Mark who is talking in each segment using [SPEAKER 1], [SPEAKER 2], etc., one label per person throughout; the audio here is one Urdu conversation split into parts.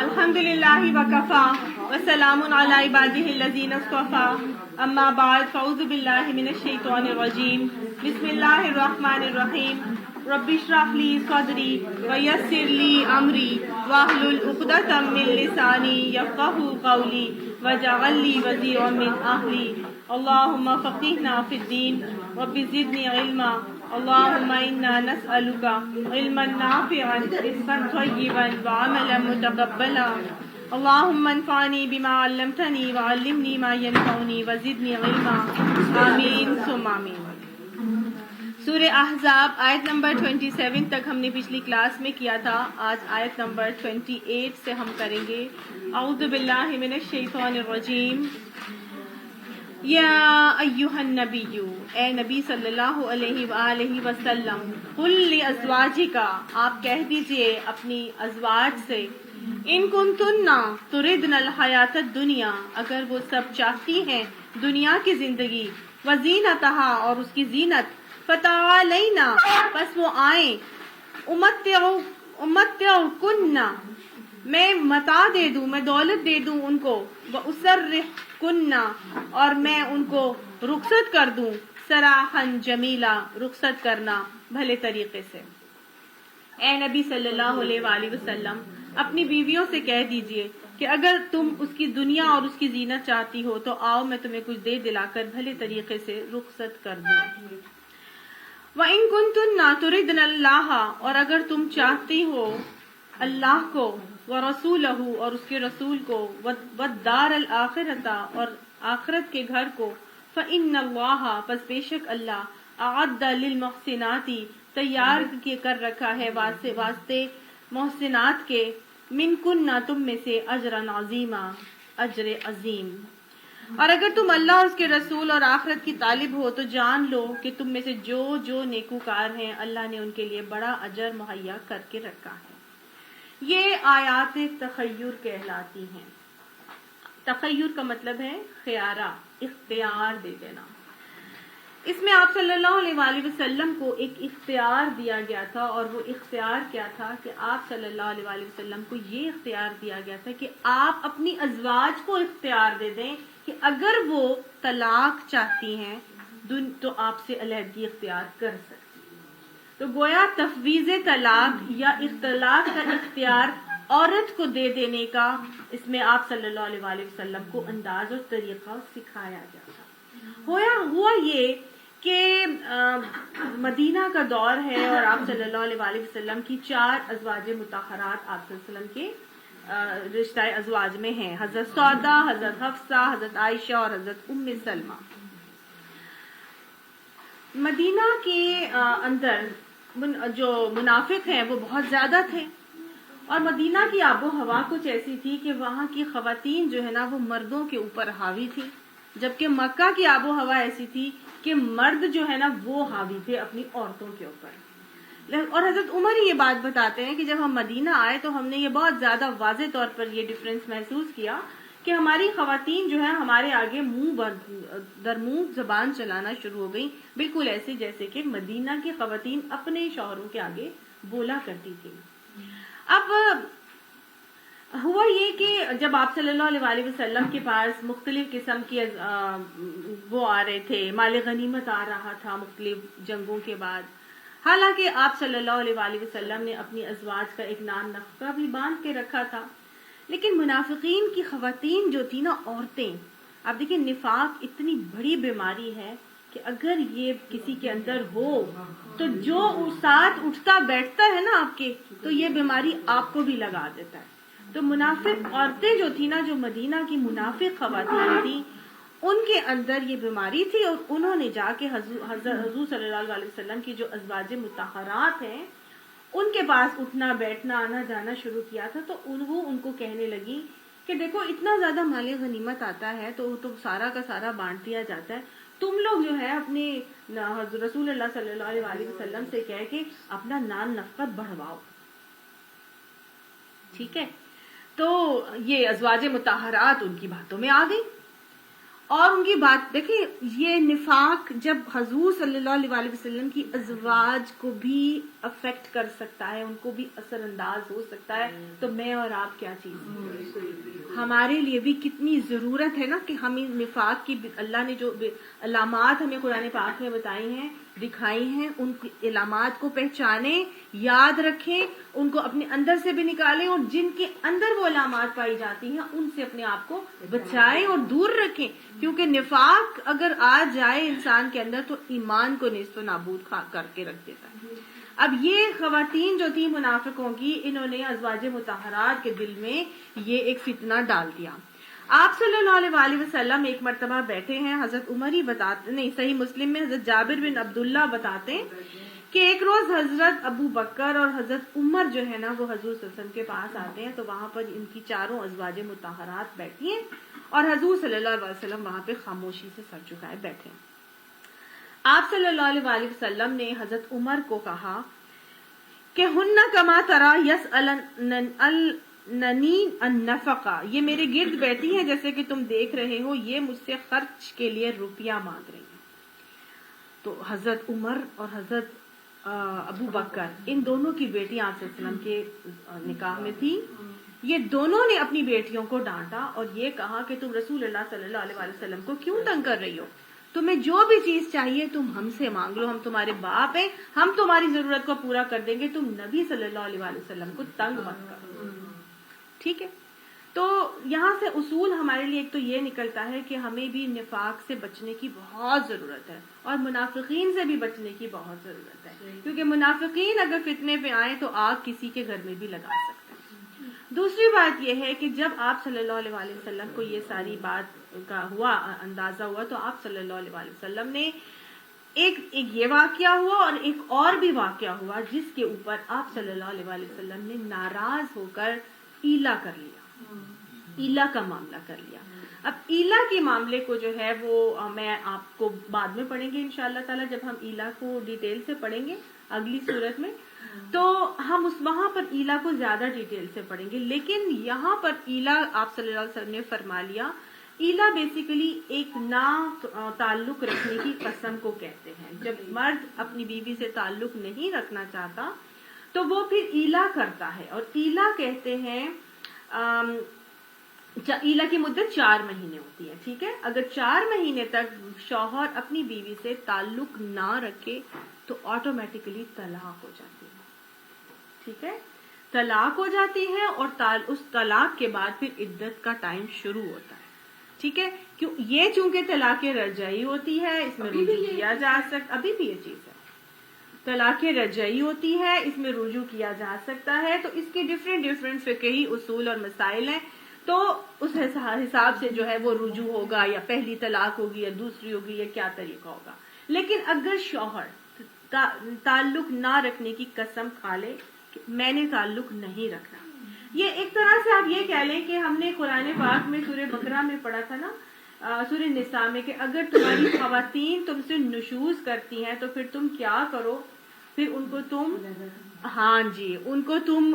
[SPEAKER 1] الحمدللہ وکفا وسلام علی عبادہ الذین اصطفى اما بعد فاعوذ باللہ من الشیطان الرجیم بسم اللہ الرحمن الرحیم رب اشرح لی صدری ویسر لی امری واحلل عقدۃ من لسانی یفقهوا قولی واجعل لی وزیرا من اہلی اللہم فقہنا فی الدین رب زدنی علما اللہم انا نسألک علما نافعا رزقا طیبا وعملا متقبلا اللہم انفعنی بما علمتنی وعلمنی ما ینفعنی وزدنی علما آمین ثم آمین۔ سورہ احزاب آیت نمبر 27 تک ہم نے پچھلی کلاس میں کیا تھا، آج آیت نمبر 28 سے ہم کریں گے۔ اعوذ باللہ من الشیطان الرجیم۔ یا ایہا النبی، اے نبی صلی اللہ علیہ وآلہ وسلم، قل لازواجک، آپ کہہ دیجئے اپنی ازواج سے، ان کنتن تردن الحیات الدنیا، اگر وہ سب چاہتی ہیں دنیا کی زندگی، وزینتہا، اور اس کی زینت، فتعالینا، پس وہ آئیں، امتعکن، میں متاع دے دوں، میں دولت دے دوں ان کو، واسرحکن، اور میں ان کو رخصت کر دوں، سراحا جمیلا، رخصت کرنا بھلے طریقے سے۔ اے نبی صلی اللہ علیہ وآلہ وسلم، اپنی بیویوں سے کہہ دیجئے کہ اگر تم اس کی دنیا اور اس کی زینت چاہتی ہو تو آؤ میں تمہیں کچھ دے دلا کر بھلے طریقے سے رخصت کر دوں۔ وَإِن كُنتُنَّ تُرِدْنَ اللَّهَ، اور اگر تم چاہتی ہو اللہ کو، وَرَسُولَهُ، اور اس کے رسول کو، وَالدَّارَ الْآخِرَةَ، اور آخرت کے گھر کو، فَإِنَّ اللَّهَ، پس بے شک اللہ، أَعَدَّ لِلْمُحْسِنَاتِ، تیار کر رکھا ہے واسطے محسنات کے، مِنْكُنَّ، تم میں سے، اجرًا عظیما، اجر عظیم۔ اور اگر تم اللہ اور اس کے رسول اور آخرت کی طالب ہو تو جان لو کہ تم میں سے جو نیکوکار ہیں اللہ نے ان کے لیے بڑا اجر مہیا کر کے رکھا ہے۔ یہ آیات تخیر کہلاتی ہیں۔ تخیر کا مطلب ہے خیارہ، اختیار دے دینا۔ اس میں آپ صلی اللہ علیہ وآلہ وسلم کو ایک اختیار دیا گیا تھا، اور وہ اختیار کیا تھا کہ آپ صلی اللہ علیہ وآلہ وسلم کو یہ اختیار دیا گیا تھا کہ آپ اپنی ازواج کو اختیار دے دیں کہ اگر وہ طلاق چاہتی ہیں تو آپ سے علیحدگی اختیار کر سکتی ہیں۔ تو گویا تفویض طلاق یا طلاق کا اختیار عورت کو دے دینے کا اس میں آپ صلی اللہ علیہ وآلہ وسلم کو انداز اور طریقہ سکھایا جاتا۔ ہوا یہ کہ مدینہ کا دور ہے اور آپ صلی اللہ علیہ وآلہ وسلم کی 4 ازواج مطہرات آپ صلی اللہ علیہ وسلم کے رشتہ ازواج میں ہیں، حضرت سودا، حضرت حفصہ، حضرت عائشہ اور حضرت ام سلمہ۔ مدینہ کے اندر جو منافق ہیں وہ بہت زیادہ تھے، اور مدینہ کی آب و ہوا کچھ ایسی تھی کہ وہاں کی خواتین جو ہے نا وہ مردوں کے اوپر حاوی تھی، جبکہ مکہ کی آب و ہوا ایسی تھی کہ مرد جو ہے نا وہ حاوی تھے اپنی عورتوں کے اوپر۔ اور حضرت عمر یہ بات بتاتے ہیں کہ جب ہم مدینہ آئے تو ہم نے یہ بہت زیادہ واضح طور پر یہ ڈفرینس محسوس کیا کہ ہماری خواتین جو ہیں ہمارے آگے منہ در منہ زبان چلانا شروع ہو گئی، بالکل ایسے جیسے کہ مدینہ کی خواتین اپنے شوہروں کے آگے بولا کرتی تھی۔ اب ہوا یہ کہ جب آپ صلی اللہ علیہ وآلہ وسلم کے پاس مختلف قسم کی وہ آ رہے تھے، مال غنیمت آ رہا تھا مختلف جنگوں کے بعد، حالانکہ آپ صلی اللہ علیہ وآلہ وسلم نے اپنی ازواج کا ایک نان نفقہ بھی باندھ کے رکھا تھا، لیکن منافقین کی خواتین جو تھی نا، عورتیں، آپ دیکھیں نفاق اتنی بڑی بیماری ہے کہ اگر یہ کسی کے اندر ہو تو جو ساتھ اٹھتا بیٹھتا ہے نا آپ کے، تو یہ بیماری آپ کو بھی لگا دیتا ہے۔ تو منافق عورتیں جو تھی نا، جو مدینہ کی منافق خواتین تھیں، ان کے اندر یہ بیماری تھی، اور انہوں نے جا کے حضور صلی اللہ علیہ وسلم کی جو ازواج مطہرات ہیں ان کے پاس اٹھنا بیٹھنا آنا جانا شروع کیا تھا۔ تو وہ ان کو کہنے لگی کہ دیکھو اتنا زیادہ مال غنیمت آتا ہے تو سارا کا سارا بانٹ دیا جاتا ہے، تم لوگ جو ہے اپنے رسول اللہ صلی اللہ علیہ وسلم سے کہہ کے اپنا نان نفقت بڑھواؤ، ٹھیک ہے؟ تو یہ ازواج مطہرات ان کی باتوں میں آ گئی، اور ان کی بات دیکھیں، یہ نفاق جب حضور صلی اللہ علیہ وسلم کی ازواج کو بھی افیکٹ کر سکتا ہے، ان کو بھی اثر انداز ہو سکتا ہے، تو میں اور آپ کیا چیز ہیں؟ ہمارے لیے بھی کتنی ضرورت ہے نا کہ ہم ان نفاق کی، اللہ نے جو علامات ہمیں قرآن پاک میں بتائی ہیں، دکھائی ہیں، ان کی علامات کو پہچانیں، یاد رکھیں، ان کو اپنے اندر سے بھی نکالیں، اور جن کے اندر وہ علامات پائی جاتی ہیں ان سے اپنے آپ کو بچائیں اور دور رکھیں، کیونکہ نفاق اگر آ جائے انسان کے اندر تو ایمان کو نیست و نابود کر کے رکھ دیتا ہے۔ اب یہ خواتین جو تھی منافقوں کی، انہوں نے ازواج مطہرات کے دل میں یہ ایک فتنہ ڈال دیا۔ آپ صلی اللہ علیہ وسلم ایک مرتبہ بیٹھے ہیں، حضرت عمر ہی بتاتے، نہیں صحیح مسلم میں حضرت جابر بن عبداللہ بتاتے ہیں کہ ایک روز حضرت ابو بکر اور حضرت عمر جو ہے نا وہ حضور صلی اللہ علیہ وسلم کے پاس آتے ہیں، تو وہاں پر ان کی چاروں ازواج مطہرات بیٹھی ہیں اور حضور صلی اللہ علیہ وسلم وہاں پہ خاموشی سے سر جھکائے بیٹھے ہیں۔ آپ صلی اللہ علیہ وسلم نے حضرت عمر کو کہا کہ ہن کما ترا یسألننی النفقہ، یہ میرے گرد بیٹھی ہیں جیسے کہ تم دیکھ رہے ہو، یہ مجھ سے خرچ کے لیے روپیہ مانگ رہی ہیں۔ تو حضرت عمر اور حضرت ابو بکر، ان دونوں کی بیٹی آپ صلی اللہ علیہ وسلم کے نکاح میں تھی، یہ دونوں نے اپنی بیٹیوں کو ڈانٹا اور یہ کہا کہ تم رسول اللہ صلی اللہ علیہ وسلم کو کیوں تنگ کر رہی ہو؟ تمہیں جو بھی چیز چاہیے تم ہم سے مانگ لو، ہم تمہارے باپ ہیں، ہم تمہاری ضرورت کو پورا کر دیں گے، تم نبی صلی اللہ علیہ وسلم کو تنگ مت کرو۔ ٹھیک ہے، تو یہاں سے اصول ہمارے لیے ایک تو یہ نکلتا ہے کہ ہمیں بھی نفاق سے بچنے کی بہت ضرورت ہے اور منافقین سے بھی بچنے کی بہت ضرورت ہے، کیونکہ منافقین اگر فتنے پہ آئیں تو آگ کسی کے گھر میں بھی لگا سکتے ہیں۔ دوسری بات یہ ہے کہ جب آپ صلی اللہ علیہ وسلم کو یہ ساری بات کا ہوا، اندازہ ہوا، تو آپ صلی اللہ علیہ وسلم نے ایک یہ واقعہ ہوا اور ایک اور بھی واقعہ ہوا جس کے اوپر آپ صلی اللہ علیہ وسلم نے ناراض ہو کر ایلا کر لیا، ایلا کا معاملہ کر لیا۔ اب ایلا کے معاملے کو جو ہے وہ میں آپ کو بعد میں پڑھیں گے انشاءاللہ تعالی، جب ہم ایلا کو ڈیٹیل سے پڑھیں گے اگلی صورت میں، تو ہم وہاں پر ایلا کو زیادہ ڈیٹیل سے پڑھیں گے۔ لیکن یہاں پر ایلا آپ صلی اللہ علیہ وسلم نے فرما لیا، ایلا بیسیکلی ایک نا تعلق رکھنے کی قسم کو کہتے ہیں۔ جب مرد اپنی بیوی سے تعلق نہیں رکھنا چاہتا تو وہ پھر ایلا کرتا ہے، اور ایلا کہتے ہیں ایلا کی مدت 4 مہینے ہوتی ہے، ٹھیک ہے۔ اگر 4 مہینے تک شوہر اپنی بیوی سے تعلق نہ رکھے تو آٹومیٹکلی طلاق ہو جاتی ہے، ٹھیک ہے، طلاق ہو جاتی ہے، اور اس طلاق کے بعد پھر عدت کا ٹائم شروع ہوتا ہے، ٹھیک ہے۔ یہ چونکہ طلاق رجعی ہوتی ہے، اس میں رجوع کیا جا سکتا، ابھی بھی یہ چیز ہے، طلاق رجعی ہوتی ہے، اس میں رجوع کیا جا سکتا ہے، تو اس کے ڈفرینٹ فقہی اصول اور مسائل ہیں، تو اس حساب سے جو ہے وہ رجوع ہوگا، یا پہلی طلاق ہوگی یا دوسری ہوگی، یا کیا طریقہ ہوگا۔ لیکن اگر شوہر تعلق نہ رکھنے کی قسم کھا لے کہ میں نے تعلق نہیں رکھنا، یہ ایک طرح سے آپ یہ کہہ لیں کہ ہم نے قرآن پاک میں سورہ بقرہ میں پڑھا تھا نا، سورہ نساء میں، کہ اگر تمہاری خواتین تم سے نشوز کرتی ہیں تو پھر تم کیا کرو، پھر ان کو تم ان کو تم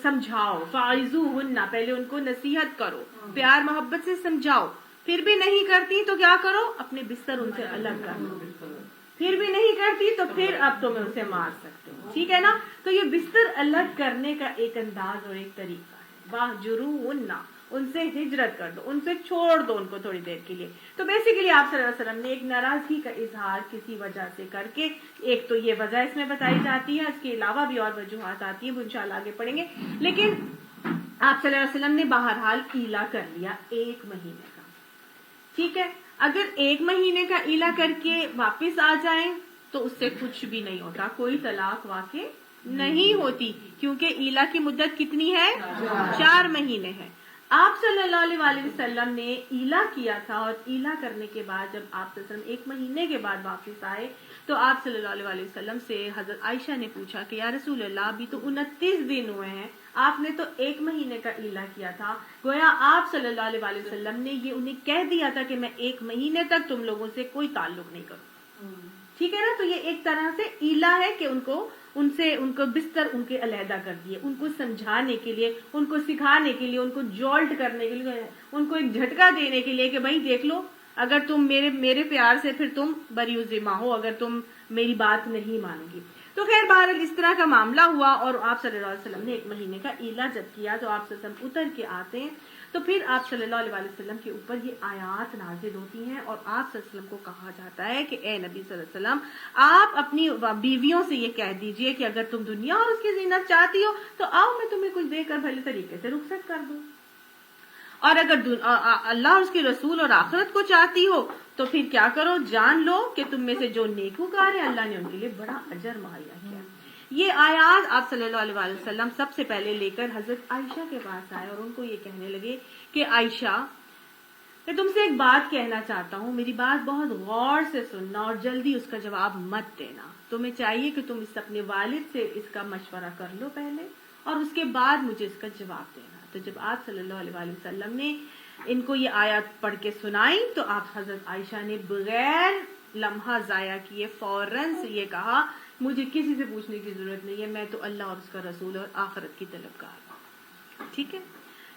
[SPEAKER 1] سمجھاؤ، فاعظوہن، پہلے ان کو نصیحت کرو، پیار محبت سے سمجھاؤ، پھر بھی نہیں کرتی تو کیا کرو، اپنے بستر ان سے الگ کر لو، پھر بھی نہیں کرتی تو پھر اب تم اسے مار سکتے ہو، ٹھیک ہے نا۔ تو یہ بستر الگ کرنے کا ایک انداز اور ایک طریقہ ہے، واہجروہن، ان سے ہجرت کر دو، ان سے چھوڑ دو ان کو تھوڑی دیر کے لیے۔ تو بیسیکلی آپ صلی اللہ علیہ وسلم نے ایک ناراضگی کا اظہار کسی وجہ سے کر کے، ایک تو یہ وجہ اس میں بتائی جاتی ہے، اس کے علاوہ بھی اور وجوہات آتی ہیں، وہ انشاءاللہ آگے پڑھیں گے، لیکن آپ صلی اللہ علیہ وسلم نے بہرحال ایلا کر لیا 1 مہینے کا، ٹھیک ہے۔ اگر 1 مہینے کا ایلا کر کے واپس آ جائیں تو اس سے کچھ بھی نہیں ہوتا، کوئی طلاق واقع نہیں ہوتی، کیونکہ ایلا کی مدت کتنی ہے، 4 مہینے ہے۔ آپ صلی اللہ علیہ وسلم نے ایلا کیا تھا، اور ایلا کرنے کے بعد جب آپ صلی اللہ علیہ وسلم 1 مہینے کے بعد واپس آئے تو آپ صلی اللہ علیہ وسلم سے حضرت عائشہ نے پوچھا کہ یا رسول اللہ، ابھی تو 29 دن ہوئے ہیں، آپ نے تو 1 مہینے کا ایلا کیا تھا، گویا آپ صلی اللہ علیہ وسلم نے یہ انہیں کہہ دیا تھا کہ میں 1 مہینے تک تم لوگوں سے کوئی تعلق نہیں کروں، ٹھیک ہے نا۔ تو یہ ایک طرح سے ایلا ہے کہ ان کو بستر ان کے علیحدہ کر دیے، ان کو سمجھانے کے لیے، ان کو سکھانے کے لیے، ان کو جولٹ کرنے کے لیے، ان کو ایک جھٹکا دینے کے لیے کہ بھائی دیکھ لو، اگر تم میرے پیار سے پھر تم بری ذمہ ہو اگر تم میری بات نہیں مانو گی. تو خیر بہرحال اس طرح کا معاملہ ہوا اور آپ صلی اللہ علیہ وسلم نے 1 مہینے کا ایلا جب کیا تو آپ صلی اللہ علیہ وسلم اتر کے آتے ہیں تو پھر آپ صلی اللہ علیہ وسلم کے اوپر یہ آیات نازل ہوتی ہیں اور آپ صلی اللہ علیہ وسلم کو کہا جاتا ہے کہ اے نبی صلی اللہ علیہ وسلم آپ اپنی بیویوں سے یہ کہہ دیجئے کہ اگر تم دنیا اور اس کی زینت چاہتی ہو تو آؤ میں تمہیں کچھ دے کر بھلے طریقے سے رخصت کر دوں, اور اگر اللہ اور اس کے رسول اور آخرت کو چاہتی ہو تو پھر کیا کرو, جان لو کہ تم میں سے جو نیکوکار ہیں اللہ نے ان کے لیے بڑا اجر مہیا کیا. یہ آیات آپ صلی اللہ علیہ وسلم سب سے پہلے لے کر حضرت عائشہ کے پاس آئے اور ان کو یہ کہنے لگے کہ عائشہ میں تم سے ایک بات کہنا چاہتا ہوں, میری بات بہت غور سے سننا اور جلدی اس کا جواب مت دینا. تمہیں چاہیے کہ تم اس اپنے والد سے اس کا مشورہ کر لو پہلے اور اس کے بعد مجھے اس کا جواب دینا. تو جب آپ صلی اللہ علیہ وسلم نے ان کو یہ آیات پڑھ کے سنائی تو آپ حضرت عائشہ نے بغیر لمحہ ضائع کیے فوراً سے یہ کہا مجھے کسی سے پوچھنے کی ضرورت نہیں ہے, میں تو اللہ اور اس کا رسول اور آخرت کی طلبگار ہوں. ٹھیک ہے.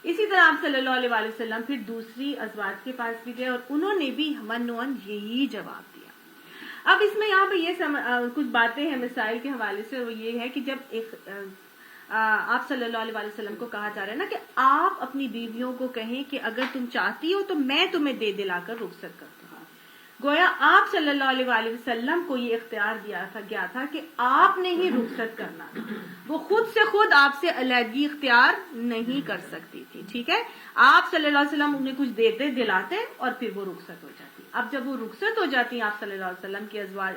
[SPEAKER 1] اسی طرح آپ صلی اللہ علیہ وسلم پھر دوسری ازواج کے پاس بھی گئے اور انہوں نے بھی منوان یہی جواب دیا. اب اس میں یہاں پہ یہ کچھ باتیں ہیں مسائل کے حوالے سے, وہ یہ ہے کہ جب ایک آپ صلی اللہ علیہ وسلم کو کہا جا رہا ہے نا کہ آپ اپنی بیویوں کو کہیں کہ اگر تم چاہتی ہو تو میں تمہیں دے دلا کر رخصت کرتا ہوں, گویا آپ صلی اللہ علیہ وسلم کو یہ اختیار دیا گیا تھا کہ آپ نے ہی رخصت کرنا تھا, وہ خود سے خود آپ سے علیحدگی اختیار نہیں کر سکتی تھی. ٹھیک ہے. آپ صلی اللہ علیہ وسلم انہیں کچھ دیتے دلاتے اور پھر وہ رخصت ہو جاتی. اب جب وہ رخصت ہو جاتی ہیں آپ صلی اللہ علیہ وسلم کے ازواج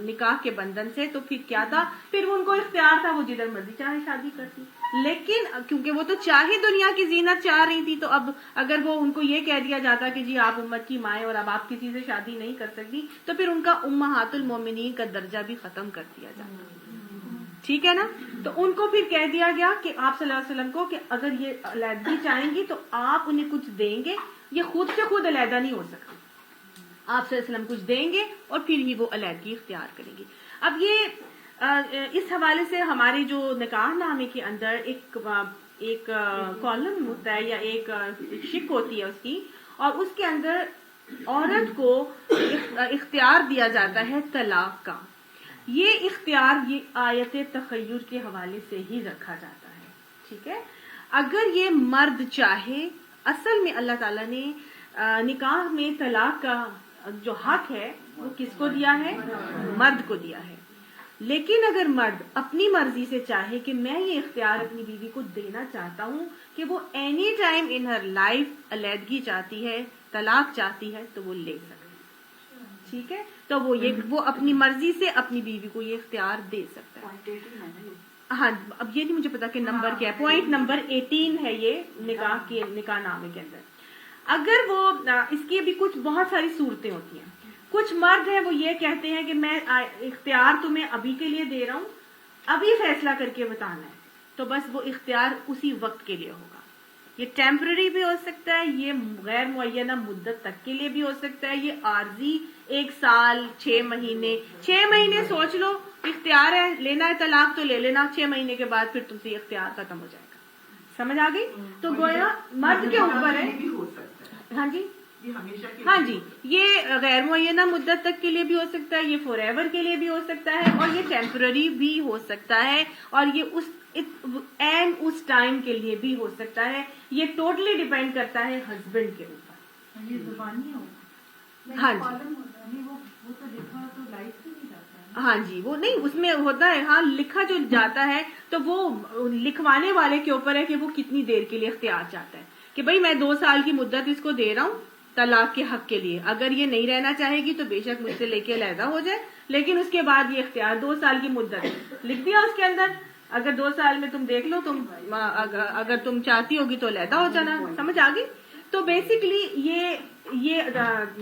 [SPEAKER 1] نکاح کے بندھن سے تو پھر کیا تھا, پھر ان کو اختیار تھا وہ جدھر مرضی چاہے شادی کرتی. لیکن کیونکہ وہ تو چاہے دنیا کی زینت چاہ رہی تھی تو اب اگر وہ ان کو یہ کہہ دیا جاتا کہ جی آپ امت کی مائیں اور اب آپ کسی سے شادی نہیں کر سکتی تو پھر ان کا امہات المومنین کا درجہ بھی ختم کر دیا جاتا. ٹھیک ہے نا. تو ان کو پھر کہہ دیا گیا کہ آپ صلی اللہ علیہ وسلم کو کہ اگر یہ علیحدگی چاہیں گی تو آپ انہیں کچھ دیں گے, یہ خود سے خود علیحدہ نہیں ہو سکتی, آپ صلی اللہ علیہ وسلم کچھ دیں گے اور پھر ہی وہ علیحدگی اختیار کریں گی. اب یہ اس حوالے سے ہمارے جو نکاح نامے کے اندر ایک کالم ہوتا ہے یا ایک شک ہوتی ہے اس کی, اور اس کے اندر عورت کو اختیار دیا جاتا ہے طلاق کا. یہ اختیار یہ آیت تخیر کے حوالے سے ہی رکھا جاتا ہے. ٹھیک ہے. اگر یہ مرد چاہے, اصل میں اللہ تعالیٰ نے نکاح میں طلاق کا جو حق ہے وہ کس کو دیا ہے, مرد کو دیا ہے. لیکن اگر مرد اپنی مرضی سے چاہے کہ میں یہ اختیار اپنی بیوی کو دینا چاہتا ہوں کہ وہ اینی ٹائم ان ہر لائف علیحدگی چاہتی ہے, طلاق چاہتی ہے, تو وہ لے سکتے. ٹھیک ہے. تو وہ اپنی مرضی سے اپنی بیوی کو یہ اختیار دے سکتا ہے. ہاں, اب یہ نہیں مجھے پتا کہ نمبر کیا ہے, پوائنٹ نمبر 18 ہے یہ نکاح نامے کے اندر. اگر وہ اس کی بھی کچھ بہت ساری صورتیں ہوتی ہیں. کچھ مرد ہیں وہ یہ کہتے ہیں کہ میں اختیار تمہیں ابھی کے لیے دے رہا ہوں, ابھی فیصلہ کر کے بتانا ہے, تو بس وہ اختیار اسی وقت کے لیے ہوگا. یہ ٹیمپرری بھی ہو سکتا ہے, یہ غیر معینہ مدت تک کے لیے بھی ہو سکتا ہے, یہ عارضی 1 سال 6 مہینے 6 مہینے سوچ لو اختیار ہے, لینا ہے طلاق تو لے لینا, 6 مہینے کے بعد پھر تم سے اختیار ختم ہو جائے گا. سمجھ آ گئی. تو گویا مرد کے اوپر ہے. ہاں جی, ہاں جی, یہ غیر معینہ مدت تک کے لیے بھی ہو سکتا ہے, یہ فور ایور کے لیے بھی ہو سکتا ہے, اور یہ ٹیمپرری بھی ہو سکتا ہے, اور یہ اس ٹائم کے لیے بھی ہو سکتا ہے. یہ ٹوٹلی ڈیپینڈ کرتا ہے ہسبینڈ کے اوپر. ہاں جی, ہاں جی, وہ نہیں اس میں ہوتا ہے, ہاں لکھا جو جاتا ہے تو وہ لکھوانے والے کے اوپر ہے کہ وہ کتنی دیر کے لیے اختیار چاہتا ہے کہ بھئی میں 2 سال کی مدت اس کو دے رہا ہوں طلاق کے حق کے لیے, اگر یہ نہیں رہنا چاہے گی تو بے شک مجھ سے لے کے علیحدہ ہو جائے, لیکن اس کے بعد یہ اختیار 2 سال کی مدت لکھ دیا اس کے اندر, اگر 2 سال میں تم دیکھ لو, اگر تم چاہتی ہوگی تو علیحدہ ہو جانا. سمجھ آ گئی. تو بیسیکلی یہ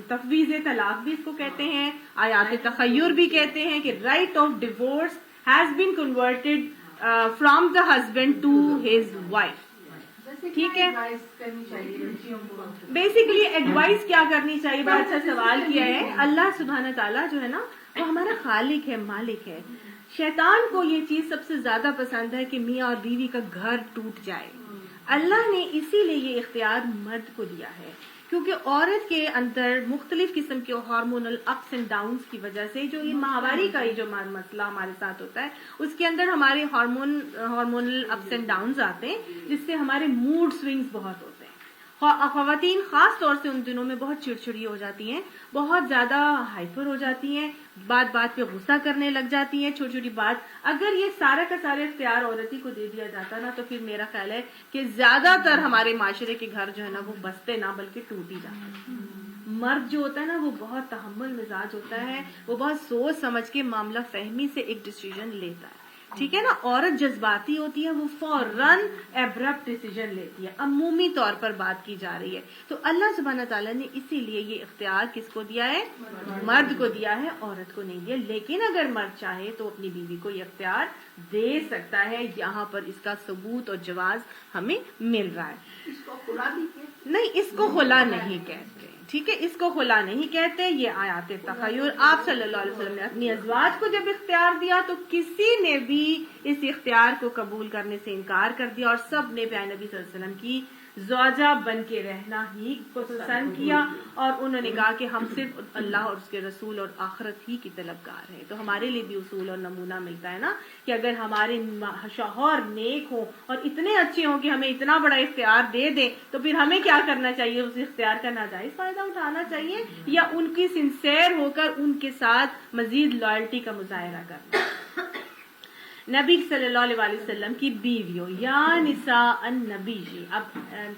[SPEAKER 1] تفویض طلاق بھی اس کو کہتے ہیں, آیات تخیر بھی کہتے ہیں کہ right of divorce has been converted from the husband to his wife. ٹھیک ہے. بیسیکلی ایڈوائس کیا کرنی چاہیے, بڑا اچھا سوال کیا ہے. اللہ سبحانہ تعالیٰ جو ہے نا وہ ہمارا خالق ہے, مالک ہے. شیطان کو یہ چیز سب سے زیادہ پسند ہے کہ میاں اور بیوی کا گھر ٹوٹ جائے. اللہ نے اسی لیے یہ اختیار مرد کو دیا ہے کیونکہ عورت کے اندر مختلف قسم کے ہارمونل اپس اینڈ ڈاؤنس کی وجہ سے جو یہ ماہواری کا جو مسئلہ ہمارے ساتھ ہوتا ہے اس کے اندر ہمارے ہارمونل اپس اینڈ ڈاؤنس آتے ہیں جس سے ہمارے موڈ سوئنگز بہت ہوتے ہیں. خواتین خاص طور سے ان دنوں میں بہت چڑچڑی ہو جاتی ہیں, بہت زیادہ ہائپر ہو جاتی ہیں, بات بات پہ غصہ کرنے لگ جاتی ہیں, چھوٹی چھوٹی بات. اگر یہ سارا کا سارا اختیار عورت ہی کو دے دیا جاتا نا تو پھر میرا خیال ہے کہ زیادہ تر ہمارے معاشرے کے گھر جو ہے نا وہ بستے نہ بلکہ ٹوٹ ہی جاتے. مرد جو ہوتا ہے نا وہ بہت تحمل مزاج ہوتا ہے, وہ بہت سوچ سمجھ کے معاملہ فہمی سے ایک ڈیسیژن لیتا ہے, ٹھیک ہے نا. عورت جذباتی ہوتی ہے, وہ فوراً ایبرپٹ ڈیسیژن لیتی ہے. عمومی طور پر بات کی جا رہی ہے تو اللہ سبحانہ تعالیٰ نے اسی لیے یہ اختیار کس کو دیا ہے؟ مرد کو دیا ہے, عورت کو نہیں دیا. لیکن اگر مرد چاہے تو اپنی بیوی کو یہ اختیار دے سکتا ہے. یہاں پر اس کا ثبوت اور جواز ہمیں مل رہا ہے.
[SPEAKER 2] اس کو خلا
[SPEAKER 1] نہیں, اس کو خلا نہیں کہتے, ٹھیک ہے, اس کو خلا نہیں کہتے. یہ آیات تخیر. آپ صلی اللہ علیہ وسلم نے اپنی ازواج کو جب اختیار دیا تو کسی نے بھی اس اختیار کو قبول کرنے سے انکار کر دیا اور سب نے پیارے نبی صلی اللہ علیہ وسلم کی زوجہ بن کے رہنا ہی پسند کیا, اور انہوں نے کہا کہ ہم صرف اللہ اور اس کے رسول اور آخرت ہی کی طلبگار ہیں. تو ہمارے لیے بھی اصول اور نمونہ ملتا ہے نا کہ اگر ہمارے شوہر نیک ہوں اور اتنے اچھے ہوں کہ ہمیں اتنا بڑا اختیار دے دیں تو پھر ہمیں کیا کرنا چاہیے؟ اس اختیار کا ناجائز فائدہ اٹھانا چاہیے یا ان کی سنسیئر ہو کر ان کے ساتھ مزید لائلٹی کا مظاہرہ کرنا. نبی صلی اللہ علیہ وسلم کی بیویوں یا نساء النبی جی, اب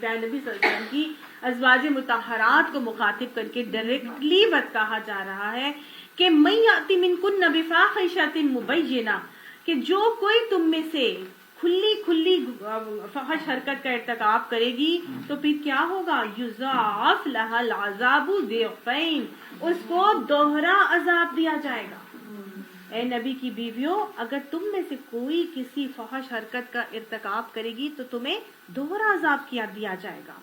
[SPEAKER 1] پیارے نبی صلی اللہ علیہ وسلم کی ازواج مطہرات کو مخاطب کر کے ڈائریکٹلی کہا جا رہا ہے کہ من یأتی منکن بفاحشۃ مبینہ, کہ جو کوئی تم میں سے کھلی فحش حرکت کا ارتکاب کرے گی تو پھر کیا ہوگا؟ یضاعف لها العذاب ضعفین, اس کو دوہرا عذاب دیا جائے گا. اے نبی کی بیویوں, اگر تم میں سے کوئی کسی فحش حرکت کا ارتکاب کرے گی تو تمہیں دوہرا عذاب دیا جائے گا,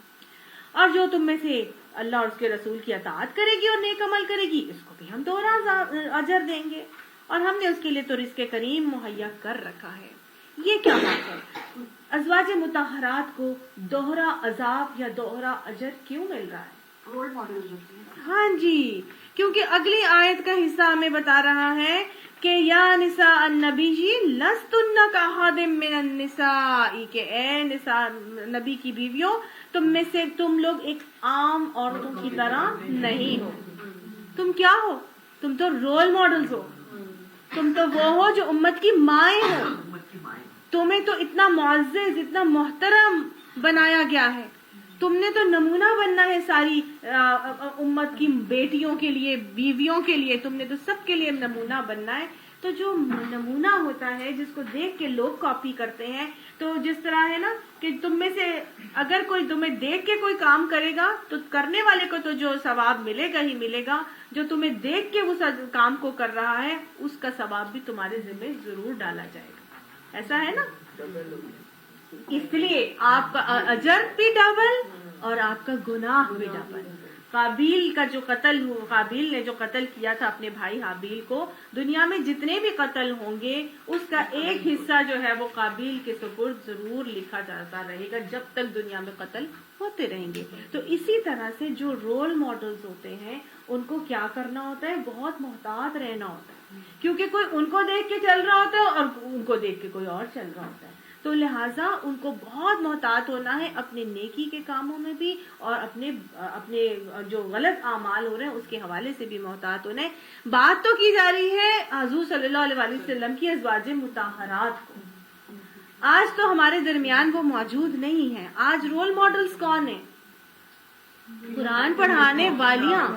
[SPEAKER 1] اور جو تم میں سے اللہ اور اس کے رسول کی اطاعت کرے گی اور نیک عمل کرے گی اس کو بھی ہم دوہرا اجر دیں گے, اور ہم نے اس کے لیے تو رزق کریم مہیا کر رکھا ہے. یہ کیا بات ہے؟ ازواج مطہرات کو دوہرا عذاب یا دوہرا اجر کیوں مل رہا ہے؟
[SPEAKER 2] رول ماڈل ہوتی ہے.
[SPEAKER 1] ہاں جی, کیونکہ اگلی آیت کا حصہ ہمیں بتا رہا ہے کہ یا نساء النبی جی لستن کاحد من النساء, کہ اے نساء نبی کی بیویوں تم میں سے تم لوگ ایک عام عورتوں کی طرح نہیں ہو. تم کیا ہو؟ تم تو رول ماڈلز ہو, تم تو وہ ہو جو امت کی مائیں ہو. تمہیں تو اتنا معزز, اتنا محترم بنایا گیا ہے, تم نے تو نمونہ بننا ہے ساری امت کی بیٹیوں کے لیے, بیویوں کے لیے, تم نے تو سب کے لیے نمونہ بننا ہے. تو جو نمونہ ہوتا ہے جس کو دیکھ کے لوگ کاپی کرتے ہیں, تو جس طرح ہے نا کہ تم میں سے اگر کوئی تمہیں دیکھ کے کوئی کام کرے گا تو کرنے والے کو تو جو ثواب ملے گا ہی ملے گا, جو تمہیں دیکھ کے اس کام کو کر رہا ہے اس کا ثواب بھی تمہارے ذمہ ضرور ڈالا جائے گا. ایسا ہے نا, اس لیے آپ کا اجر بھی ڈبل اور آپ کا گناہ بھی ڈبل. قابیل کا جو قتل ہوا, قابیل نے جو قتل کیا تھا اپنے بھائی حابیل کو, دنیا میں جتنے بھی قتل ہوں گے اس کا ایک حصہ جو ہے وہ قابیل کے سپرد ضرور لکھا جاتا رہے گا جب تک دنیا میں قتل ہوتے رہیں گے. تو اسی طرح سے جو رول ماڈلز ہوتے ہیں ان کو کیا کرنا ہوتا ہے؟ بہت محتاط رہنا ہوتا ہے, کیونکہ کوئی ان کو دیکھ کے چل رہا ہوتا ہے اور ان کو دیکھ کے کوئی اور چل رہا ہوتا ہے. تو لہٰذا ان کو بہت محتاط ہونا ہے اپنے نیکی کے کاموں میں بھی, اور اپنے جو غلط اعمال ہو رہے ہیں اس کے حوالے سے بھی محتاط ہونا ہے. بات تو کی جا رہی ہے حضور صلی اللہ علیہ وسلم کی ازواج مطہرات کو. آج تو ہمارے درمیان وہ موجود نہیں ہے. آج رول ماڈلز کون ہیں؟ قرآن پڑھانے والیاں.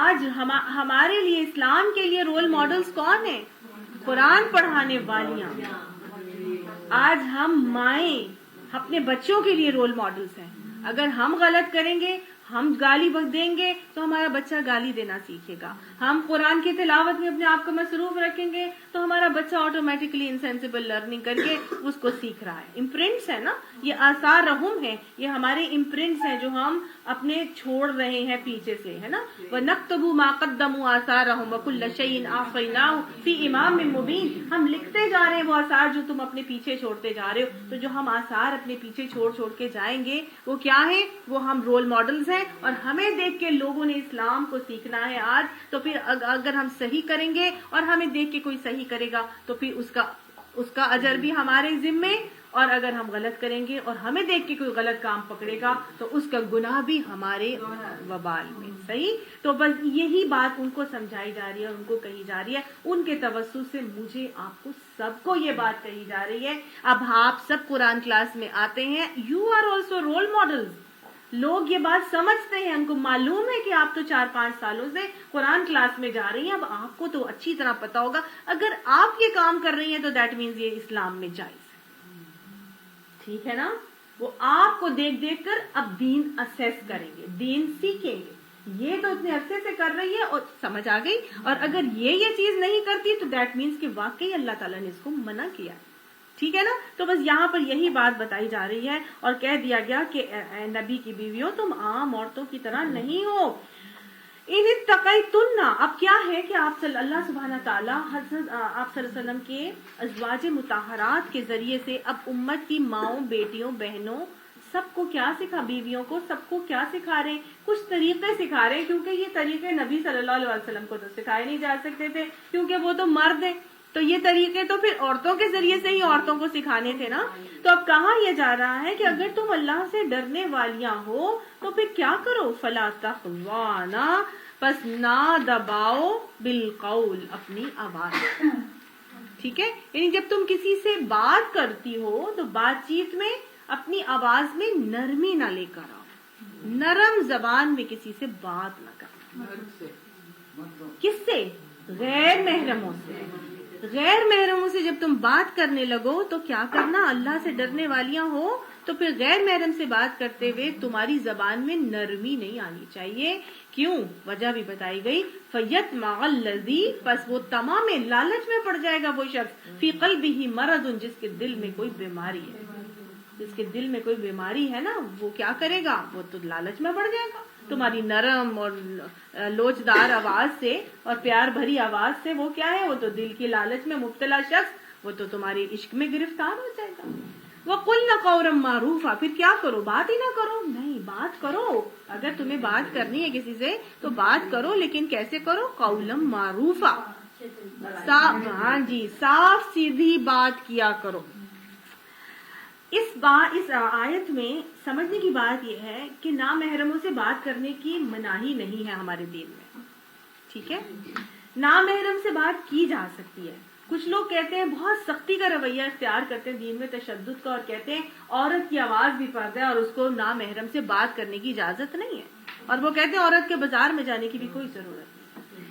[SPEAKER 1] آج ہمارے لیے, اسلام کے لیے رول ماڈلز کون ہیں؟ قرآن پڑھانے والیاں. آج ہم مائیں اپنے بچوں کے لیے رول ماڈلز ہیں. اگر ہم غلط کریں گے ہم گالی دیں گے تو ہمارا بچہ گالی دینا سیکھے گا. ہم قرآن کی تلاوت میں اپنے آپ کو مصروف رکھیں گے تو ہمارا بچہ آٹومیٹکلی انسینسیبل لرننگ کر کے اس کو سیکھ رہا ہے. امپرنٹس ہے نا, یہ آثار رحم ہیں, یہ ہمارے امپرنٹس ہیں جو ہم اپنے چھوڑ رہے ہیں پیچھے سے, ہے نا. وَنَكْتُبُ مَا قَدَّمُوا آثَارَهُمْ وَكُلَّ شَيْءٍ أَحْصَيْنَاهُ فِي إِمَامٍ مُبِينٍ. ہم لکھتے جا رہے ہیں وہ آثار جو تم اپنے پیچھے چھوڑتے جا رہے ہو. تو جو ہم آثار اپنے پیچھے چھوڑ کے جائیں گے وہ کیا ہے؟ وہ ہم رول ماڈلز ہیں, اور ہمیں دیکھ کے لوگوں نے اسلام کو سیکھنا ہے آج. تو پھر اگر ہم صحیح کریں گے اور ہمیں دیکھ کے کوئی صحیح کرے گا تو پھر اس کا اجر بھی ہمارے ذمے, اور اگر ہم غلط کریں گے اور ہمیں دیکھ کے کوئی غلط کام پکڑے گا تو اس کا گناہ بھی ہمارے وبال میں. صحیح. تو بس یہی بات ان کو سمجھائی جا رہی ہے, ان کو کہی جا رہی ہے. ان کے توسط سے مجھے آپ کو سب کو یہ بات کہی جا رہی ہے. اب آپ سب قرآن کلاس میں آتے ہیں, you are also role models. لوگ یہ بات سمجھتے ہیں, ان کو معلوم ہے کہ آپ تو 4-5 سالوں سے قرآن کلاس میں جا رہی ہیں, اب آپ کو تو اچھی طرح پتا ہوگا. اگر آپ یہ کام کر رہی ہیں تو دیٹ مینز یہ اسلام میں جائز ہے. ٹھیک ہے نا. وہ آپ کو دیکھ کر اب دین اسیس کریں گے, دین سیکھیں گے. یہ تو اتنے عرصے سے کر رہی ہے اور سمجھ آ گئی, اور اگر یہ چیز نہیں کرتی تو دیٹ مینز کہ واقعی اللہ تعالیٰ نے اس کو منع کیا. ٹھیک ہے نا. تو بس یہاں پر یہی بات بتائی جا رہی ہے, اور کہہ دیا گیا کہ اے نبی کی بیویوں تم عام عورتوں کی طرح نہیں ہو. ان اتقیتن, اب کیا ہے کہ آپ اللہ سبحانہ تعالیٰ حضرت آپ صلی اللہ علیہ وسلم کے ازواج مطہرات کے ذریعے سے اب امت کی ماؤں, بیٹیوں, بہنوں سب کو کیا بیویوں کو سب کو کیا سکھا رہے ہیں؟ کچھ طریقے سکھا رہے ہیں, کیونکہ یہ طریقے نبی صلی اللہ علیہ وسلم کو تو سکھائے نہیں جا سکتے تھے کیونکہ وہ تو مرد ہیں. تو یہ طریقے تو پھر عورتوں کے ذریعے سے ہی عورتوں کو سکھانے تھے نا. تو اب کہا یہ جا رہا ہے کہ اگر تم اللہ سے ڈرنے والیاں ہو تو پھر کیا کرو؟ فلا تخضعن, پس نہ دباؤ بالقول, اپنی آواز. ٹھیک ہے. یعنی جب تم کسی سے بات کرتی ہو تو بات چیت میں اپنی آواز میں نرمی نہ لے کر آؤ, نرم زبان میں کسی سے بات نہ کرو. کس سے؟ غیر محرموں سے. غیر محرموں سے جب تم بات کرنے لگو تو کیا کرنا؟ اللہ سے ڈرنے والیاں ہو تو پھر غیر محرم سے بات کرتے ہوئے تمہاری زبان میں نرمی نہیں آنی چاہیے. کیوں؟ وجہ بھی بتائی گئی. فَيَطْمَعَ الَّذِي, پس وہ تمام لالچ میں پڑ جائے گا وہ شخص, فِي قَلْبِهِ مَرَضٌ, جس کے دل میں کوئی بیماری ہے. جس کے دل میں کوئی بیماری ہے نا, وہ کیا کرے گا؟ وہ تو لالچ میں پڑ جائے گا. تمہاری نرم اور لوچدار آواز سے اور پیار بھری آواز سے وہ کیا ہے؟ وہ تو دل کی لالچ میں مبتلا شخص, وہ تو تمہارے عشق میں گرفتار ہو جائے گا. وَقُلْنَ قَوْلًا مَّعْرُوفًا, پھر کیا کرو؟ بات ہی نہ کرو. نہیں, بات کرو. اگر تمہیں بات کرنی ہے کسی سے تو بات کرو, لیکن کیسے کرو؟ قَوْلًا مَّعْرُوفًا, ہاں جی, صاف سیدھی بات کیا کرو. اس آیت میں سمجھنے کی بات یہ ہے کہ نامحرموں سے بات کرنے کی مناہی نہیں ہے ہمارے دین میں. ٹھیک ہے. نامحرم سے بات کی جا سکتی ہے. کچھ لوگ کہتے ہیں, بہت سختی کا رویہ اختیار کرتے ہیں دین میں, تشدد کا, اور کہتے ہیں عورت کی آواز بھی پردہ ہے اور اس کو نامحرم سے بات کرنے کی اجازت نہیں ہے, اور وہ کہتے ہیں عورت کے بازار میں جانے کی بھی کوئی ضرورت نہیں.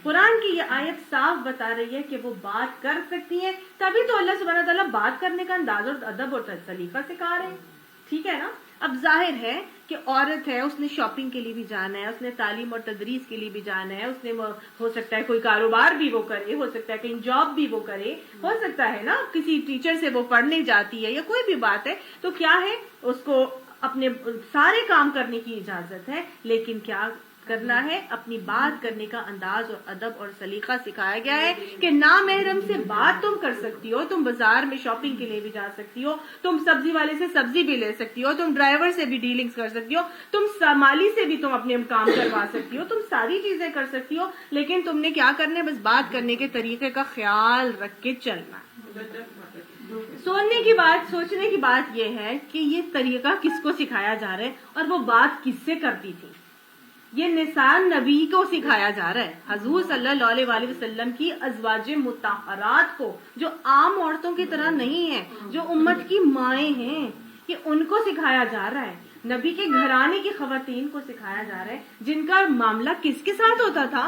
[SPEAKER 1] قرآن کی یہ آیت صاف بتا رہی ہے کہ وہ بات کر سکتی ہیں, تبھی تو اللہ سبحانہ تعالیٰ بات کرنے کا انداز اور ادب اور سلیقہ سکھا رہے ہیں. ٹھیک ہے نا. اب ظاہر ہے کہ عورت ہے, اس نے شاپنگ کے لیے بھی جانا ہے, اس نے تعلیم اور تدریس کے لیے بھی جانا ہے, اس نے ہو سکتا ہے کوئی کاروبار بھی وہ کرے, ہو سکتا ہے کہیں جاب بھی وہ کرے, ہو سکتا ہے نا کسی ٹیچر سے وہ پڑھنے جاتی ہے, یا کوئی بھی بات ہے. تو کیا ہے, اس کو اپنے سارے کام کرنے کی اجازت ہے, لیکن کیا کرنا ہے؟ اپنی بات کرنے کا انداز اور ادب اور سلیقہ سکھایا گیا ہے کہ نامحرم سے بات تم کر سکتی ہو, تم بازار میں شاپنگ کے لیے بھی جا سکتی ہو, تم سبزی والے سے سبزی بھی لے سکتی ہو, تم ڈرائیور سے بھی ڈیلنگز کر سکتی ہو, تم مالی سے بھی تم اپنے کام کروا سکتی ہو, تم ساری چیزیں کر سکتی ہو, لیکن تم نے کیا کرنا ہے؟ بس بات کرنے کے طریقے کا خیال رکھ کے چلنا. سوچنے کی بات یہ ہے کہ یہ طریقہ کس کو سکھایا جا رہا ہے اور وہ بات کس سے کرتی تھی. یہ نساء نبی کو سکھایا جا رہا ہے, حضور صلی اللہ علیہ وآلہ وسلم کی ازواج مطہرات کو, جو عام عورتوں کی طرح نہیں ہیں, جو امت کی مائیں ہیں, کہ ان کو سکھایا جا رہا ہے. نبی کے گھرانے کی خواتین کو سکھایا جا رہا ہے, جن کا معاملہ کس کے ساتھ ہوتا تھا؟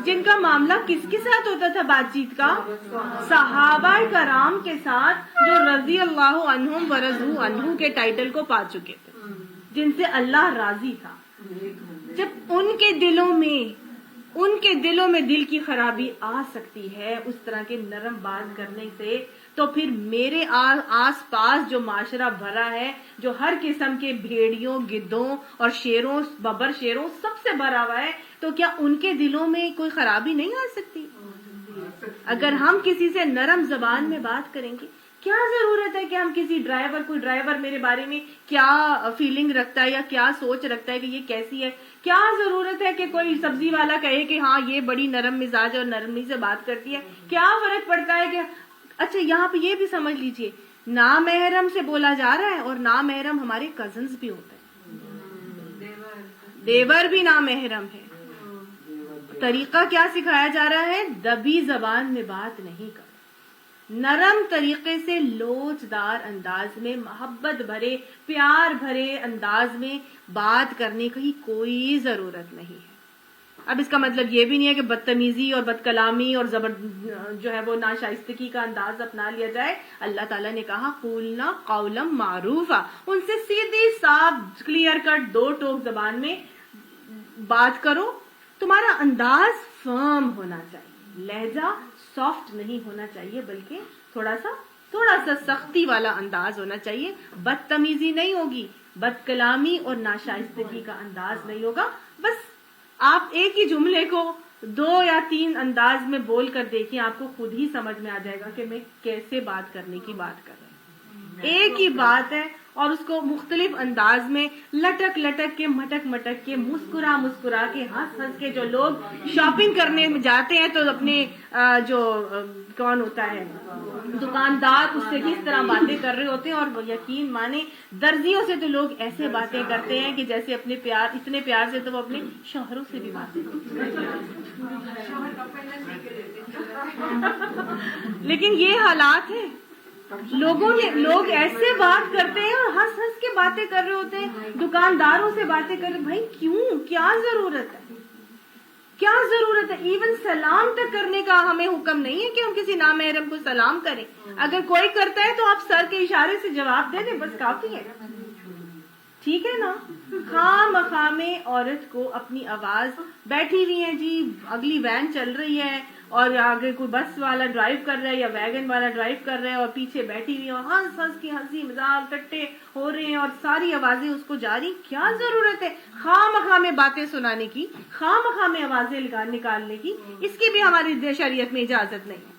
[SPEAKER 1] جن کا معاملہ کس کے ساتھ ہوتا تھا بات چیت کا؟ صحابہ کرام کے ساتھ, جو رضی اللہ عنہم ورضوا عنہ کے ٹائٹل کو پا چکے تھے. جن سے اللہ راضی تھا. جب ان کے دلوں میں دل کی خرابی آ سکتی ہے اس طرح کے نرم بات کرنے سے, تو پھر میرے آس پاس جو معاشرہ بھرا ہے, جو ہر قسم کے بھیڑیوں, گدھوں اور شیروں, ببر شیروں سب سے بھرا ہوا ہے, تو کیا ان کے دلوں میں کوئی خرابی نہیں آ سکتی؟ اگر ہم کسی سے نرم زبان میں بات کریں گے, کیا ضرورت ہے کہ ہم کسی کوئی ڈرائیور میرے بارے میں کیا فیلنگ رکھتا ہے یا کیا سوچ رکھتا ہے کہ یہ کیسی ہے, کیا ضرورت ہے کہ کوئی سبزی والا کہے کہ ہاں یہ بڑی نرم مزاج اور نرمی سے بات کرتی ہے, کیا فرق پڑتا ہے کہ اچھا یہاں پہ یہ بھی سمجھ لیجئے, نامحرم سے بولا جا رہا ہے اور نامحرم ہمارے کزنز بھی ہوتے ہیں, دیور بھی نامحرم ہے. طریقہ کیا سکھایا جا رہا ہے؟ دبی زبان میں بات نہیں کرو, نرم طریقے سے لوچدار انداز میں, محبت بھرے پیار بھرے انداز میں بات کرنے کی کوئی ضرورت نہیں ہے. اب اس کا مطلب یہ بھی نہیں ہے کہ بدتمیزی اور بد کلامی اور جو ہے وہ ناشائستگی کا انداز اپنا لیا جائے. اللہ تعالیٰ نے کہا قولنا قولا معروفا, ان سے سیدھی صاف کلیئر کٹ دو ٹوک زبان میں بات کرو. تمہارا انداز فرم ہونا چاہیے, لہجہ سافٹ نہیں ہونا چاہیے, بلکہ تھوڑا سا سختی والا انداز ہونا چاہیے. بدتمیزی نہیں ہوگی, بد کلامی اور ناشائستگی کا انداز نہیں ہوگا. بس آپ ایک ہی جملے کو 2 یا 3 انداز میں بول کر دیکھیں, آپ کو خود ہی سمجھ میں آ جائے گا کہ میں کیسے بات کرنے کی بات کر رہا ہوں. ایک ہی بات ہے اور اس کو مختلف انداز میں لٹک لٹک کے, مٹک مٹک کے, مسکرا کے, ہنس کے, جو لوگ شاپنگ کرنے میں جاتے ہیں تو اپنے جو کون ہوتا ہے دکاندار, اس سے کس طرح باتیں کر رہے ہوتے ہیں, اور یقین مانے درزیوں سے تو لوگ ایسے باتیں کرتے ہیں کہ جیسے اپنے اتنے پیار سے تو وہ اپنے شوہروں سے بھی باتیں کرتے ہیں. لیکن یہ حالات ہیں, لوگ ایسے بات کرتے ہیں اور ہنس کے باتیں کر رہے ہوتے ہیں, دکانداروں سے باتیں کر رہے. بھائی کیوں, کیا ضرورت ہے, کیا ضرورت ہے؟ ایون سلام تک کرنے کا ہمیں حکم نہیں ہے کہ ہم کسی نامحرم کو سلام کریں. اگر کوئی کرتا ہے تو آپ سر کے اشارے سے جواب دے دیں, بس کافی ہے. ٹھیک ہے نا. خواہ میں عورت کو اپنی آواز, بیٹھی ہوئی ہے جی, اگلی وین چل رہی ہے اور آگے کوئی بس والا ڈرائیو کر رہا ہے یا ویگن والا ڈرائیو کر رہا ہے, اور پیچھے بیٹھی ہوئی ہے اور ہنس کی ہنسی مذاق ٹٹے ہو رہے ہیں اور ساری آوازیں اس کو جاری. کیا ضرورت ہے خواہ میں باتیں سنانے کی, خواہ میں آوازیں نکالنے کی؟ اس کی بھی ہماری شریعت میں اجازت نہیں ہے.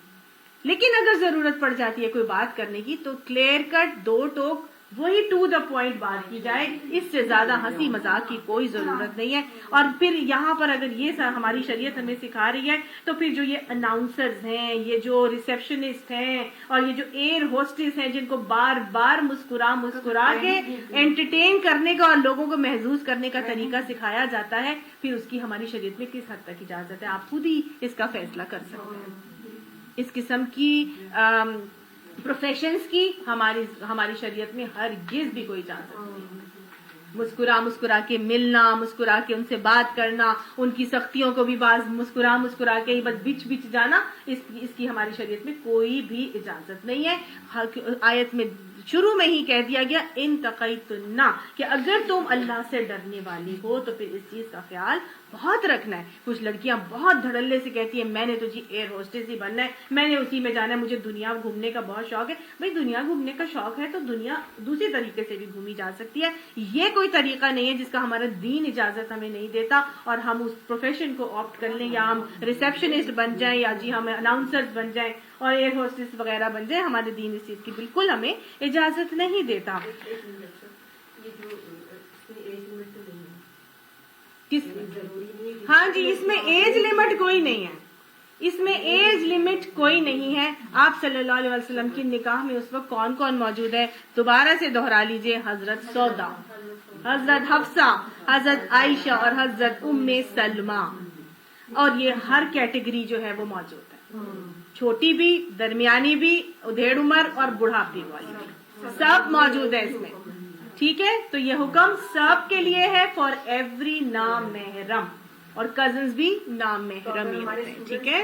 [SPEAKER 1] لیکن اگر ضرورت پڑ جاتی ہے کوئی بات کرنے کی تو کلیئر کٹ 2 ٹوک, وہی ٹو دا پوائنٹ بات کی جائے. اس سے زیادہ ہنسی مذاق کی کوئی ضرورت نہیں ہے. اور پھر یہاں پر اگر یہ ہماری شریعت ہمیں سکھا رہی ہے تو پھر جو یہ اناؤنسرز ہیں, یہ جو ریسیپشنسٹ ہیں اور یہ جو ایئر ہوسٹس ہیں, جن کو بار بار مسکرا کے انٹرٹین کرنے کا اور لوگوں کو محظوظ کرنے کا طریقہ سکھایا جاتا ہے, پھر اس کی ہماری شریعت میں کس حد تک اجازت ہے؟ آپ خود ہی اس کا فیصلہ کر سکتے ہیں. اس قسم کی پروفیشنز کی ہماری شریعت میں ہرگز بھی کوئی اجازت نہیں. مسکرا کے ملنا, مسکرا کے ان سے بات کرنا, ان کی سختیوں کو بھی بعض مسکرا کے بس بچ جانا, اس کی ہماری شریعت میں کوئی بھی اجازت نہیں ہے. آیت میں شروع میں ہی کہہ دیا گیا ان تقیتن, کہ اگر تم اللہ سے ڈرنے والی ہو تو پھر اس چیز کا خیال بہت رکھنا ہے. کچھ لڑکیاں بہت دھڑلے سے کہتی ہیں میں نے تو جی ایئر ہوسٹس ہی بننا ہے, میں نے اسی میں جانا ہے, مجھے دنیا گھومنے کا بہت شوق ہے. بھائی دنیا گھومنے کا شوق ہے تو دنیا دوسری طریقے سے بھی گھومی جا سکتی ہے. یہ کوئی طریقہ نہیں ہے جس کا ہمارا دین اجازت ہمیں نہیں دیتا, اور ہم اس پروفیشن کو آپٹ کر لیں, یا ہم ریسیپشنسٹ بن جائیں, یا جی ہم اناؤنسرز بن جائیں اور ایئر ہوسٹس وغیرہ بن جائیں. ہمارے دین اس چیز کی بالکل ہمیں اجازت نہیں دیتا. ہاں جی, اس میں ایج لمٹ کوئی نہیں ہے, اس میں ایج لمٹ کوئی نہیں ہے. آپ صلی اللہ علیہ وسلم کی نکاح میں اس وقت کون کون موجود ہے؟ دوبارہ سے دوہرا لیجئے, حضرت سودا, حضرت حفصہ, حضرت عائشہ اور حضرت ام سلمہ. اور یہ ہر کیٹیگری جو ہے وہ موجود ہے, چھوٹی بھی, درمیانی بھی, ادھیڑ عمر اور بڑھاپے والی بھی, سب موجود ہے اس میں. ٹھیک ہے, تو یہ حکم سب کے لیے ہے, فار ایوری نامحرم, اور کزنز بھی نامحرم ہی ہوتے ہیں. ٹھیک ہے,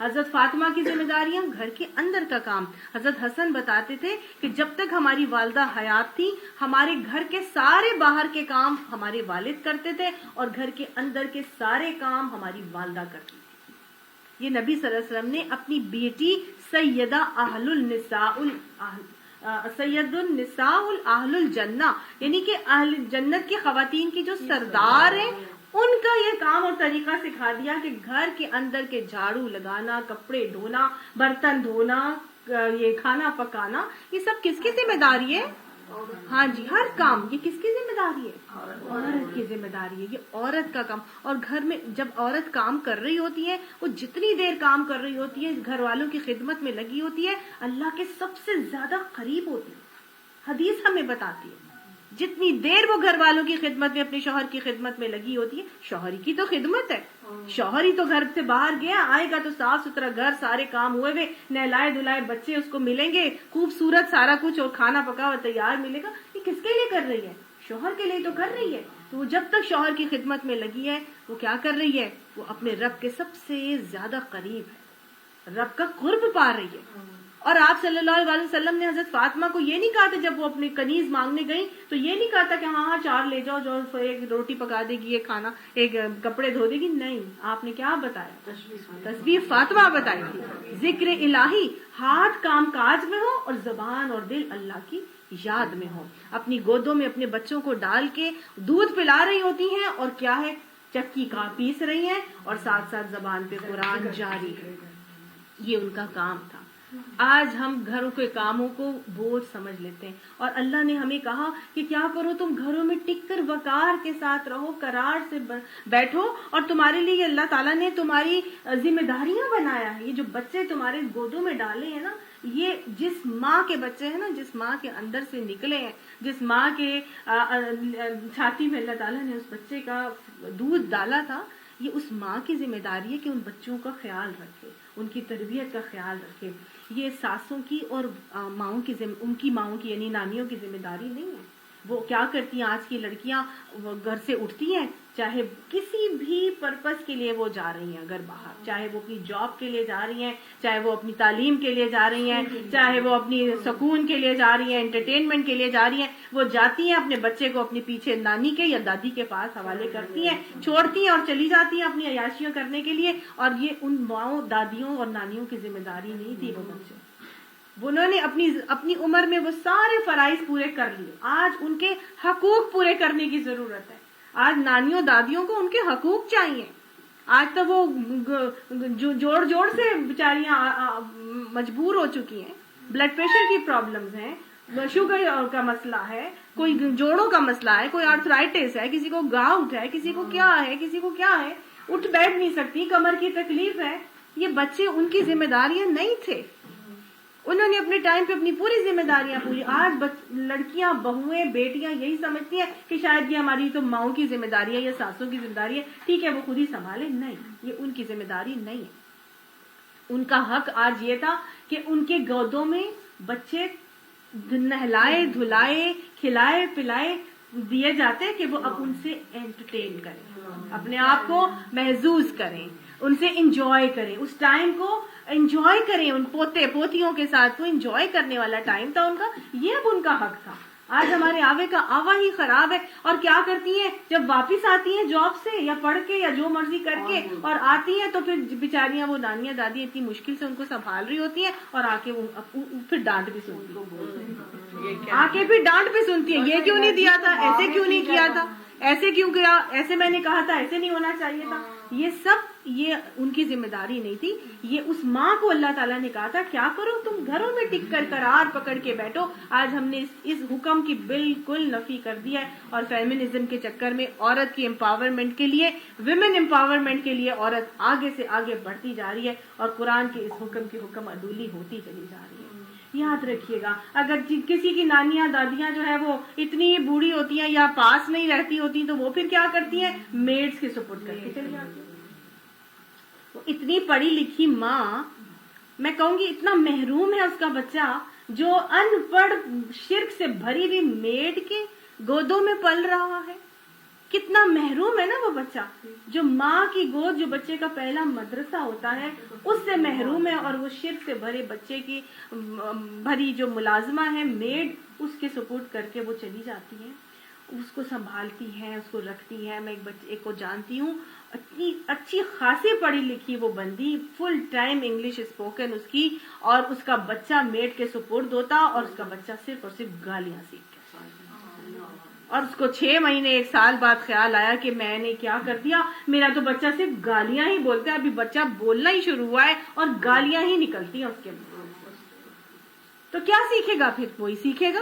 [SPEAKER 1] حضرت فاطمہ کی ذمہ داریاں گھر کے اندر کا کام. حضرت حسن بتاتے تھے کہ جب تک ہماری والدہ حیات تھی ہمارے گھر کے سارے باہر کے کام ہمارے والد کرتے تھے اور گھر کے اندر کے سارے کام ہماری والدہ کرتی تھی. یہ نبی صلی اللہ علیہ وسلم نے اپنی بیٹی سید النساء اہل الجنہ یعنی کہ اہل جنت کی خواتین کی جو سردار ہیں ان کا یہ کام اور طریقہ سکھا دیا کہ گھر کے اندر کے جھاڑو لگانا, کپڑے دھونا, برتن دھونا, یہ کھانا پکانا, یہ سب کس کی ذمہ داری ہے؟ ہاں جی, ہر کام یہ کس کی ذمہ داری ہے؟ عورت کی ذمہ داری ہے. یہ عورت کا کام. اور گھر میں جب عورت کام کر رہی ہوتی ہے, وہ جتنی دیر کام کر رہی ہوتی ہے, گھر والوں کی خدمت میں لگی ہوتی ہے, اللہ کے سب سے زیادہ قریب ہوتی ہے. حدیث ہمیں بتاتی ہے جتنی دیر وہ گھر والوں کی خدمت میں, اپنے شوہر کی خدمت میں لگی ہوتی ہے. شوہر کی تو خدمت ہے, شوہر ہی تو گھر سے باہر گیا, آئے گا تو صاف ستھرا گھر, سارے کام ہوئے ہوئے, نہلائے دھلائے بچے اس کو ملیں گے, خوبصورت سارا کچھ اور کھانا پکا ہوا تیار ملے گا. یہ کس کے لیے کر رہی ہے؟ شوہر کے لیے تو کر رہی ہے. تو وہ جب تک شوہر کی خدمت میں لگی ہے وہ کیا کر رہی ہے؟ وہ اپنے رب کے سب سے زیادہ قریب ہے, رب کا قرب پا رہی ہے. اور آپ صلی اللہ علیہ وسلم نے حضرت فاطمہ کو یہ نہیں کہا تھا جب وہ اپنی کنیز مانگنے گئی تو یہ نہیں کہا تھا کہ ہاں 4 لے جاؤ, جو ایک روٹی پکا دے گی, ایک کھانا, ایک کپڑے دھو دے گی. نہیں, آپ نے کیا بتایا؟ تسبیح فاطمہ بتائی تھی. ذکر الہی, ہاتھ کام کاج میں ہو اور زبان اور دل اللہ کی یاد میں ہو. اپنی گودوں میں اپنے بچوں کو ڈال کے دودھ پلا رہی ہوتی ہیں اور کیا ہے, چکی کا پیس رہی ہیں اور ساتھ ساتھ زبان پہ قرآن جاری ہے. یہ ان کا کام تھا. آج ہم گھروں کے کاموں کو بوجھ سمجھ لیتے ہیں اور اللہ نے ہمیں کہا کہ کیا کرو, تم گھروں میں ٹک کر وقار کے ساتھ رہو, قرار سے بیٹھو, اور تمہارے لیے اللہ تعالیٰ نے تمہاری ذمہ داریاں بنایا ہے. یہ جو بچے تمہارے گودوں میں ڈالے ہیں نا, یہ جس ماں کے بچے ہیں نا, جس ماں کے اندر سے نکلے ہیں, جس ماں کے چھاتی میں اللہ تعالیٰ نے اس بچے کا دودھ ڈالا تھا, یہ اس ماں کی ذمہ داری ہے کہ ان بچوں کا خیال رکھے, ان کی تربیت کا خیال رکھے. یہ ساسوں کی اور ماؤں کی ان کی ماؤں کی یعنی نانیوں کی ذمہ داری نہیں ہے. وہ کیا کرتی ہیں آج کی لڑکیاں, گھر سے اٹھتی ہیں, چاہے کسی بھی پرپس کے لیے وہ جا رہی ہیں اگر باہر, چاہے وہ اپنی جاب کے لیے جا رہی ہیں, چاہے وہ اپنی تعلیم کے لیے جا رہی ہیں, چاہے وہ اپنی سکون کے لیے جا رہی ہیں, انٹرٹینمنٹ کے لیے جا رہی ہیں, وہ جاتی ہیں اپنے بچے کو اپنے پیچھے نانی کے یا دادی کے پاس حوالے کرتی ہیں, چھوڑتی ہیں اور چلی جاتی ہیں اپنی عیاشیاں کرنے کے لیے. اور یہ ان ماؤں, دادیوں اور نانیوں کی ذمہ داری نہیں تھی. وہ بچے انہوں نے اپنی عمر میں وہ سارے فرائض پورے کر لیے. آج ان کے حقوق پورے کرنے کی ضرورت ہے. آج نانیوں دادیوں کو ان کے حقوق چاہیے. آج تو وہ جوڑ سے بیچاریاں مجبور ہو چکی ہیں. بلڈ پریشر کی پرابلمز ہیں, شوگر کا مسئلہ ہے, کوئی جوڑوں کا مسئلہ ہے, کوئی آرتھرائٹس ہے, کسی کو گاؤٹ ہے, کسی کو کیا ہے, کسی کو کیا ہے, اٹھ بیٹھ نہیں سکتی, کمر کی تکلیف ہے. یہ بچے ان کی ذمہ داریاں نہیں تھے. انہوں نے اپنے ٹائم پہ اپنی پوری ذمہ داریاں پوری. آج لڑکیاں, بہویں, بیٹیاں یہی سمجھتی ہیں کہ شاید یہ ہماری تو ماؤں کی ذمہ داری ہے یا ساسوں کی ذمہ داری ہے, ٹھیک ہے وہ خود ہی سنبھالے. نہیں, یہ ان کی ذمہ داری نہیں ہے. ان کا حق آج یہ تھا کہ ان کے گودوں میں بچے نہلائے دھلائے, کھلائے پلائے دیے جاتے کہ وہ اب ان سے انٹرٹین کریں, اپنے آپ کو محظوظ کریں, ان سے انجوائے کریں, اس ٹائم کو انجوائے کریں. ان پوتے پوتیوں کے ساتھ وہ انجوائے کرنے والا ٹائم تھا ان کا, یہ اب ان کا حق تھا. آج ہمارے آوے کا آوا ہی خراب ہے. اور کیا کرتی ہیں جب واپس آتی ہیں جاب سے یا پڑھ کے یا جو مرضی کر کے, اور آتی ہیں تو پھر بیچاریاں وہ نانیاں دادی اتنی مشکل سے ان کو سنبھال رہی ہوتی ہیں, اور آ کے پھر ڈانٹ بھی سنتی ہیں, آ کے پھر ڈانٹ بھی سنتی ہیں, یہ کیوں نہیں دیا تھا, ایسے کیوں نہیں کیا تھا, ایسے کیوں کیا, ایسے میں نے کہا تھا, ایسے نہیں ہونا چاہیے تھا. یہ سب یہ ان کی ذمہ داری نہیں تھی. یہ اس ماں کو اللہ تعالیٰ نے کہا تھا کیا کرو تم گھروں میں ٹک کر قرار پکڑ کے بیٹھو. آج ہم نے اس حکم کی بالکل نفی کر دی ہے, اور فیمنزم کے چکر میں عورت کی امپاورمنٹ کے لیے, ویمن امپاورمنٹ کے لیے عورت آگے سے آگے بڑھتی جا رہی ہے, اور قرآن کے اس حکم کی حکم عدولی ہوتی چلی جا رہی ہے. یاد رکھیے گا, اگر کسی کی نانیاں دادیاں جو ہے وہ اتنی بوڑھی ہوتی ہیں یا پاس نہیں رہتی ہوتی تو وہ پھر کیا کرتی ہیں, میڈس کے سپورٹ کر کے چلی جاتی ہیں. اتنی پڑھی لکھی ماں, میں کہوں گی اتنا محروم ہے اس کا بچہ جو ان پڑھ شرک سے بھری ہوئی میڈ کے گودوں میں پل رہا ہے. کتنا محروم ہے نا وہ بچہ. جو ماں کی گود جو بچے کا پہلا مدرسہ ہوتا ہے اس سے محروم ہے, اور وہ شرک سے بھرے بچے کی بھری جو ملازمہ ہے میڈ, اس کے سپورٹ کر کے وہ چلی جاتی ہے, اس کو سنبھالتی ہے, اس کو رکھتی ہے. میں ایک بچے کو جانتی ہوں, اتنی اچھی خاصی پڑھی لکھی وہ بندی, فل ٹائم انگلش اسپوکن اس کی, اور اس کا بچہ میڈ کے سپورٹ ہوتا, اور اس کا بچہ صرف اور صرف گالیاں سیکھ کے, اور اس کو 6 مہینے 1 سال بعد خیال آیا کہ میں نے کیا کر دیا, میرا تو بچہ صرف گالیاں ہی بولتا ہے, ابھی بچہ بولنا ہی شروع ہوا ہے اور گالیاں ہی نکلتی ہیں اس کے منہ. تو کیا سیکھے گا پھر؟ وہی سیکھے گا,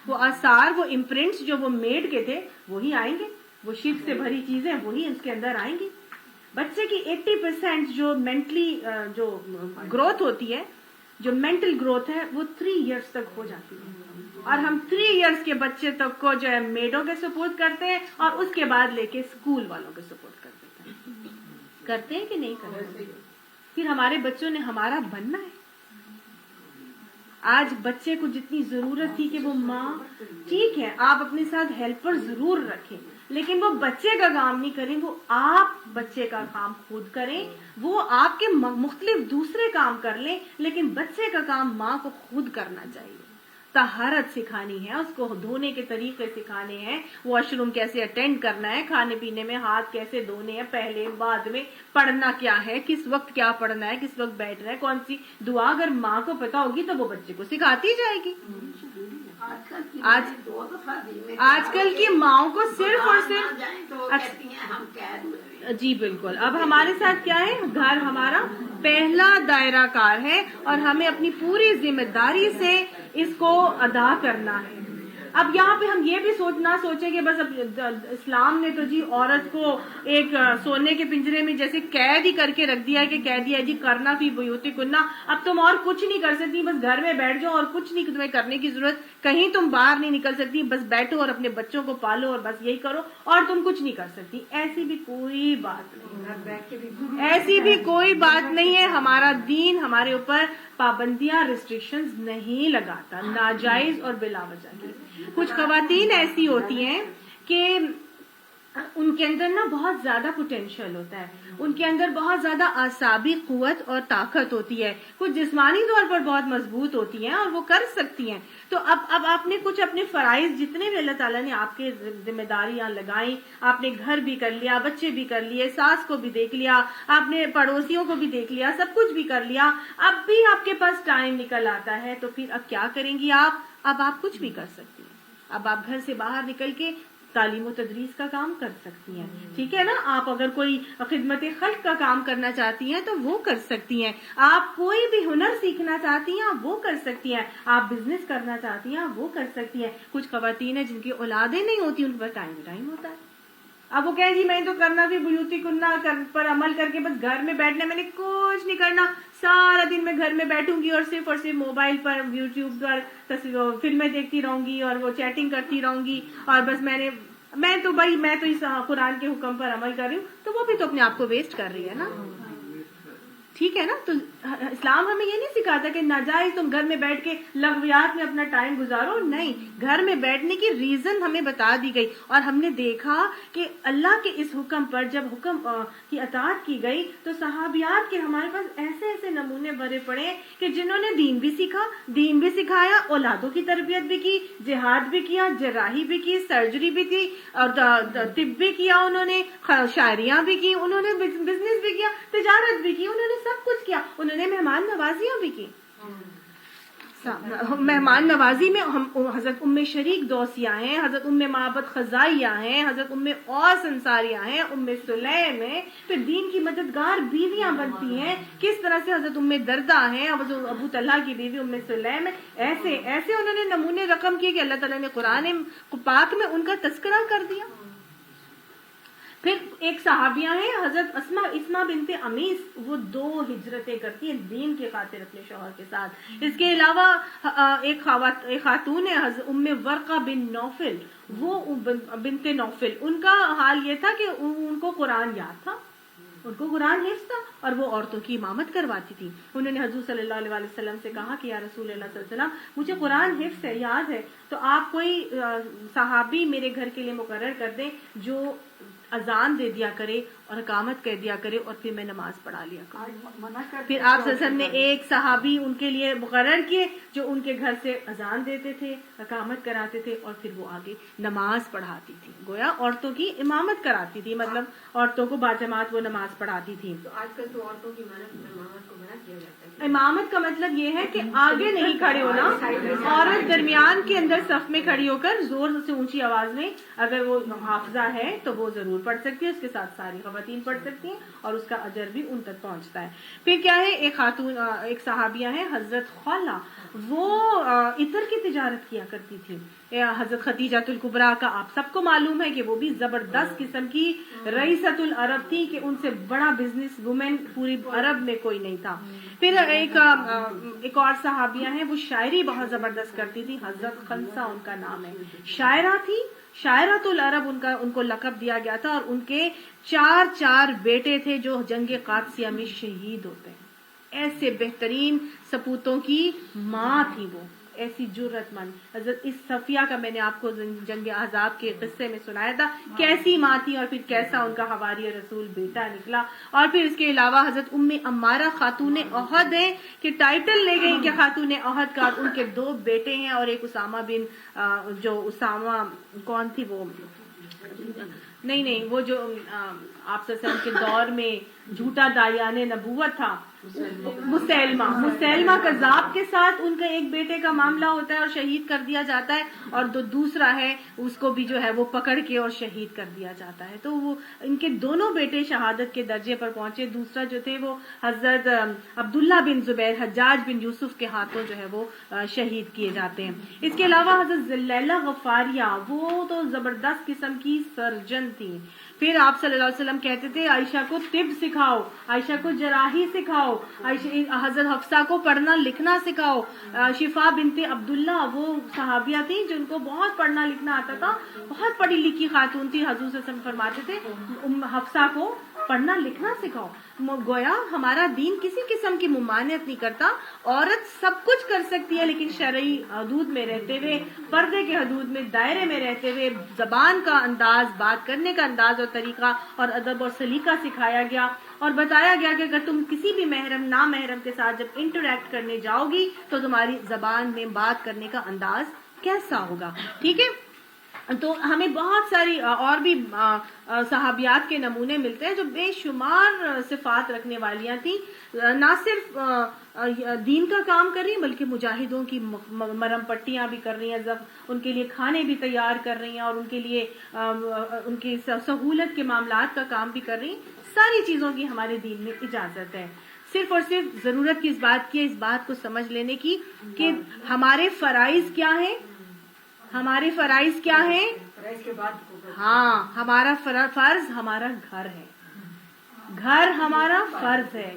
[SPEAKER 1] وہ آثار, وہ امپرنٹس جو وہ میڈ کے تھے وہی آئیں گے, وہ شرک سے بھری چیزیں وہی اس کے اندر آئیں گی. بچے کی 80% جو مینٹلی جو گروتھ ہوتی ہے, جو مینٹل گروتھ ہے, وہ 3 ایئرس تک ہو جاتی ہے, اور ہم 3 ایئرس کے بچے تک کو جو ہے میڈوں کے سپورٹ کرتے ہیں, اور اس کے بعد لے کے اسکول والوں کے سپورٹ کرتے ہیں کہ نہیں کرتے. پھر ہمارے بچوں نے ہمارا بننا ہے. آج بچے کو جتنی ضرورت تھی کہ وہ ماں, ٹھیک ہے آپ اپنے ساتھ ہیلپر ضرور رکھیں, لیکن وہ بچے کا کام نہیں کریں, وہ آپ بچے کا کام خود کریں. وہ آپ کے مختلف دوسرے کام کر لیں, لیکن بچے کا کام ماں کو خود کرنا چاہیے. طہارت سکھانی ہے, اس کو دھونے کے طریقے سکھانے ہیں, واش روم کیسے اٹینڈ کرنا ہے, کھانے پینے میں ہاتھ کیسے دھونے ہیں, پہلے بعد میں پڑھنا کیا ہے, کس وقت کیا پڑھنا ہے, کس وقت بیٹھنا ہے, کون سی دعا. اگر ماں کو پتا ہوگی تو وہ بچے کو سکھاتی جائے گی. آج کل کی ماؤں کو صرف اور صرف جی بالکل. اب ہمارے ساتھ کیا ہے, گھر ہمارا پہلا دائرہ کار ہے, اور ہمیں اپنی پوری ذمہ داری سے اس کو ادا کرنا ہے. اب یہاں پہ ہم یہ بھی نہ سوچیں کہ بس اب اسلام نے تو جی عورت کو ایک سونے کے پنجرے میں جیسے قید ہی کر کے رکھ دیا ہے کہ کہہ دیا ہے جی کرنا فی بیوتکنا, اب تم اور کچھ نہیں کر سکتی, بس گھر میں بیٹھ جاؤ اور کچھ نہیں تمہیں کرنے کی ضرورت, کہیں تم باہر نہیں نکل سکتی, بس بیٹھو اور اپنے بچوں کو پالو اور بس یہی کرو, اور تم کچھ نہیں کر سکتی. ایسی بھی کوئی بات نہیں, ایسی بھی کوئی بات نہیں ہے. ہمارا دین ہمارے اوپر پابندیاں ریسٹرکشنز نہیں لگاتا ناجائز اور بلا وجہ کی. کچھ خواتین ایسی ہوتی ہیں کہ ان کے اندر نا بہت زیادہ پوٹینشیل ہوتا ہے, ان کے اندر بہت زیادہ اعصابی قوت اور طاقت ہوتی ہے, کچھ جسمانی طور پر بہت مضبوط ہوتی ہیں اور وہ کر سکتی ہیں. تو اب آپ نے کچھ اپنے فرائض جتنے بھی اللہ تعالیٰ نے آپ کے ذمہ داریاں لگائیں, آپ نے گھر بھی کر لیا, بچے بھی کر لیے, ساس کو بھی دیکھ لیا, آپ نے پڑوسیوں کو بھی دیکھ لیا, سب کچھ بھی کر لیا, اب بھی آپ کے پاس ٹائم نکل آتا ہے, تو پھر اب کیا کریں گی آپ؟ اب آپ کچھ بھی کر سکتی ہیں. اب آپ گھر سے باہر نکل کے تعلیم و تدریس کا کام کر سکتی ہیں, ٹھیک ہے نا. آپ اگر کوئی خدمت خلق کا کام کرنا چاہتی ہیں تو وہ کر سکتی ہیں. آپ کوئی بھی ہنر سیکھنا چاہتی ہیں آپ وہ کر سکتی ہیں. آپ بزنس کرنا چاہتی ہیں آپ وہ کر سکتی ہیں. کچھ خواتین ہیں جن کی اولادیں نہیں ہوتی, ان پر ٹائم ہوتا ہے. اب وہ کہیں جی میں تو کرنا بھی بیوتی کننا پر عمل کر کے بس گھر میں بیٹھنا, میں نے کچھ نہیں کرنا, سارا دن میں گھر میں بیٹھوں گی اور صرف موبائل پر یوٹیوب پر فلمیں دیکھتی رہوں گی اور وہ چیٹنگ کرتی رہوں گی, اور بس میں تو اس قرآن کے حکم پر عمل کر رہی ہوں. تو وہ بھی تو اپنے آپ کو ویسٹ کر رہی ہے نا, ٹھیک ہے نا. تو اسلام ہمیں یہ نہیں سکھاتا کہ ناجائز تم گھر میں بیٹھ کے لغویات میں اپنا ٹائم گزارو, نہیں. گھر میں بیٹھنے کی ریزن ہمیں بتا دی گئی, اور ہم نے دیکھا کہ اللہ کے اس حکم پر جب حکم کی اطاعت کی گئی تو صحابیات کے ہمارے پاس ایسے ایسے نمونے بھرے پڑے کہ جنہوں نے دین بھی سیکھا, دین بھی سکھایا, اولادوں کی تربیت بھی کی, جہاد بھی کیا, جراحی بھی کی, سرجری بھی کی, اور طب بھی کیا, انہوں نے شاعریاں بھی کی, انہوں نے بزنس بھی کیا, تجارت بھی کی, انہوں نے سب کچھ کیا. انہوں نے مہمان نوازیاں بھی کی. مہمان نوازی میں حضرت ام شریک دوسیہ ہیں, حضرت ام معبد خزائیہ ہیں, حضرت ام اوس انصاریہ ہیں, ام سلیم ہیں. پھر دین کی مددگار بیویاں بنتی ہیں, کس طرح سے حضرت ام دردہ ہیں, ابو طلحہ کی بیوی ام سلیم. ایسے ایسے انہوں نے نمونے رقم کیے کہ اللہ تعالیٰ نے قرآن پاک میں ان کا تذکرہ کر دیا. پھر ایک صحابیہ ہیں حضرت اسما بنت امیس, وہ 2 ہجرتیں کرتی ہیں دین کے خاطر اپنے شوہر کے ساتھ. اس کے علاوہ ایک خاتون ہے حضرت ام ورقہ بن نوفل, وہ بنت نوفل, ان کا حال یہ تھا کہ ان کو قرآن یاد تھا, ان کو قرآن حفظ تھا, اور وہ عورتوں کی امامت کرواتی تھی. انہوں نے حضور صلی اللہ علیہ وسلم سے کہا کہ یا رسول اللہ صلی اللہ علیہ وسلم مجھے قرآن حفظ ہے, یاد ہے, تو آپ کوئی صحابی میرے گھر کے لیے مقرر کر دیں جو اذان دے دیا کرے اور اقامت کہہ دیا کرے اور پھر میں نماز پڑھا لیا کروں.
[SPEAKER 2] منع کر
[SPEAKER 1] پھر آپ صلی اللہ علیہ وسلم نے ایک صحابی ان کے لیے مقرر کیے جو ان کے گھر سے اذان دیتے تھے, اقامت کراتے تھے اور پھر وہ آگے نماز پڑھاتی تھی. گویا عورتوں کی امامت کراتی تھی, مطلب عورتوں کو باجماعت وہ نماز پڑھاتی تھی.
[SPEAKER 2] تو آج کل تو عورتوں کی امامت کو منع کیا جاتا ہے.
[SPEAKER 1] امامت کا مطلب یہ ہے کہ آگے نہیں کھڑے ہونا, عورت درمیان کے اندر صف میں کھڑی ہو کر زور سے اونچی آواز میں, اگر وہ حافظہ ہے تو وہ ضرور پڑھ سکتی ہے, اس کے ساتھ ساری خواتین پڑھ سکتی ہیں اور اس کا اجر بھی ان تک پہنچتا ہے. پھر کیا ہے, ایک خاتون, ایک صحابیہ ہے حضرت خولہ, وہ عطر کی تجارت کیا کرتی تھی. حضرت خدیجہ الکبریٰ کا آپ سب کو معلوم ہے کہ وہ بھی زبردست قسم کی رئیسۃ العرب تھی, کہ ان سے بڑا بزنس وومن پوری عرب میں کوئی نہیں تھا. پھر ایک اور صحابیہ ہیں, وہ شاعری بہت زبردست کرتی تھی, حضرت خنسہ ان کا نام ہے. شاعرہ تھی, شاعرۃ العرب ان کو لقب دیا گیا تھا, اور ان کے 4 بیٹے تھے جو جنگ قادسیہ میں شہید ہوتے ہیں. ایسے بہترین سپوتوں کی ماں تھی وہ, ایسی جرت مند. حضرت اس صفیہ کا میں نے آپ کو جنگ احزاب کے قصے میں سنایا تھا, کیسی ماں تھی اور پھر کیسا ان کا حواری رسول بیٹا نکلا. اور پھر اس کے علاوہ حضرت ام عمارہ خاتون احد ہیں, کہ ٹائٹل لے گئی کہ خاتون احد کا, ان کے 2 بیٹے ہیں, اور ایک اسامہ بن, جو اسامہ کون تھی وہ, نہیں وہ جو آپ صلی اللہ علیہ وسلم کے دور میں جھوٹا داعیان نبوت تھا, مسیلمہ کذاب کے ساتھ ان کا ایک بیٹے کا معاملہ ہوتا ہے اور شہید کر دیا جاتا ہے, اور دوسرا ہے اس کو بھی جو ہے وہ پکڑ کے اور شہید کر دیا جاتا ہے. تو وہ ان کے دونوں بیٹے شہادت کے درجے پر پہنچے. دوسرا جو تھے وہ حضرت عبداللہ بن زبیر, حجاج بن یوسف کے ہاتھوں جو ہے وہ شہید کیے جاتے ہیں. اس کے علاوہ حضرت لیلہ غفاریہ, وہ تو زبردست قسم کی سرجن تھی. پھر آپ صلی اللہ علیہ وسلم کہتے تھے عائشہ کو طب سکھاؤ, عائشہ کو جراحی سکھاؤ, حضرت حفصہ کو پڑھنا لکھنا سکھاؤ. شفا بنت عبداللہ, وہ صحابیہ تھی جن کو بہت پڑھنا لکھنا آتا تھا, بہت پڑھی لکھی خاتون تھی. حضور صلی اللہ علیہ وسلم فرماتے تھے حفصہ کو پڑھنا لکھنا سکھاؤ. گویا ہمارا دین کسی قسم کی ممانعت نہیں کرتا, عورت سب کچھ کر سکتی ہے, لیکن شرعی حدود میں رہتے ہوئے, پردے کے حدود میں, دائرے میں رہتے ہوئے, زبان کا انداز, بات کرنے کا انداز اور طریقہ اور ادب اور سلیقہ سکھایا گیا, اور بتایا گیا کہ اگر تم کسی بھی محرم نامحرم کے ساتھ جب انٹریکٹ کرنے جاؤ گی تو تمہاری زبان میں بات کرنے کا انداز کیسا ہوگا. ٹھیک ہے, تو ہمیں بہت ساری اور بھی صحابیات کے نمونے ملتے ہیں جو بے شمار صفات رکھنے والیاں تھیں, نہ صرف دین کا کام کر رہی ہیں بلکہ مجاہدوں کی مرم پٹیاں بھی کر رہی ہیں, ان کے لیے کھانے بھی تیار کر رہی ہیں, اور ان کے لیے ان کی سہولت کے معاملات کا کام بھی کر رہی ہیں. ساری چیزوں کی ہمارے دین میں اجازت ہے. صرف اور صرف ضرورت کی اس بات کو سمجھ لینے کی کہ ہمارے فرائض کیا ہیں, ہمارے فرائض کیا ہیں. ہاں, ہمارا فرض ہمارا گھر ہے, گھر ہمارا فرض ہے.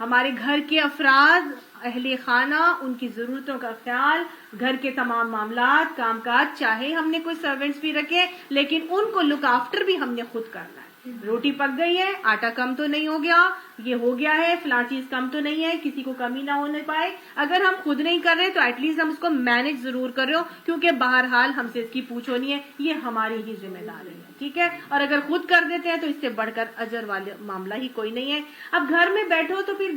[SPEAKER 1] ہمارے گھر کے افراد, اہل خانہ, ان کی ضرورتوں کا خیال, گھر کے تمام معاملات, کام کاج, چاہے ہم نے کوئی سرونٹس بھی رکھے لیکن ان کو لک آفٹر بھی ہم نے خود کرنا ہے. روٹی پک گئی ہے, آٹا کم تو نہیں ہو گیا, یہ ہو گیا ہے, فلاں چیز کم تو نہیں ہے, کسی کو کمی نہ ہونے پائے. اگر ہم خود نہیں کر رہے تو ایٹ لیسٹ ہم اس کو مینج ضرور کر رہے ہو, کیونکہ بہرحال ہم سے اس کی پوچھ ہونی ہے, یہ ہماری ہی ذمہ داری ہے. ٹھیک ہے, اور اگر خود کر دیتے ہیں تو اس سے بڑھ کر اجر والے معاملہ ہی کوئی نہیں ہے. اب گھر میں بیٹھو تو پھر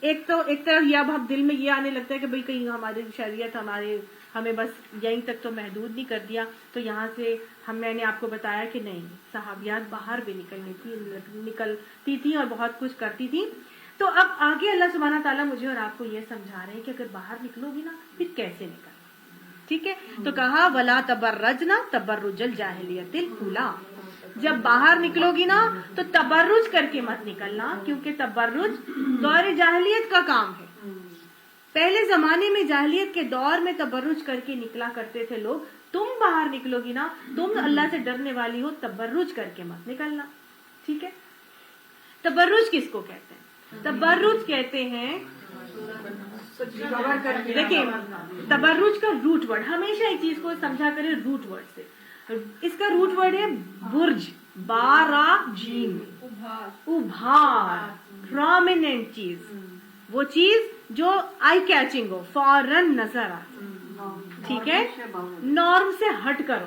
[SPEAKER 1] ایک طرف یہ اب ہم دل میں یہ آنے لگتا ہے کہ بھئی کہیں ہماری شریعت ہمیں بس یہیں تک تو محدود نہیں کر دیا. تو یہاں سے میں نے آپ کو بتایا کہ نہیں, صحابیات باہر بھی نکلتی تھی اور بہت کچھ کرتی تھی. تو اب آگے اللہ سبحانہ تعالیٰ مجھے اور آپ کو یہ سمجھا رہے ہیں کہ اگر باہر نکلو گی نا پھر کیسے نکلنا. ٹھیک ہے, تو کہا ولا تبرجنا تبرج الجاہلیت الاولی, جب باہر نکلو گی نا تو تبرج کر کے مت نکلنا, کیونکہ تبرج دور جاہلیت کا کام ہے. پہلے زمانے میں جاہلیت کے دور میں تبرج کر کے نکلا کرتے تھے لوگ. تم باہر نکلو گی نا, تم اللہ سے ڈرنے والی ہو, تبرج کر کے مت نکلنا. ٹھیک ہے, تبرج کس کو کہتے ہیں؟ تبرج کہتے ہیں, دیکھیں تبرج کا روٹ ورڈ, ہمیشہ ایک چیز کو سمجھا کرے روٹ ورڈ سے. اس کا روٹ ورڈ ہے برج, بارا جیم, ابھار, پرومیننٹ چیز, وہ چیز جو آئی کیچنگ ہو, فوراً نظر آ. ٹھیک ہے, نارم سے ہٹ کرو,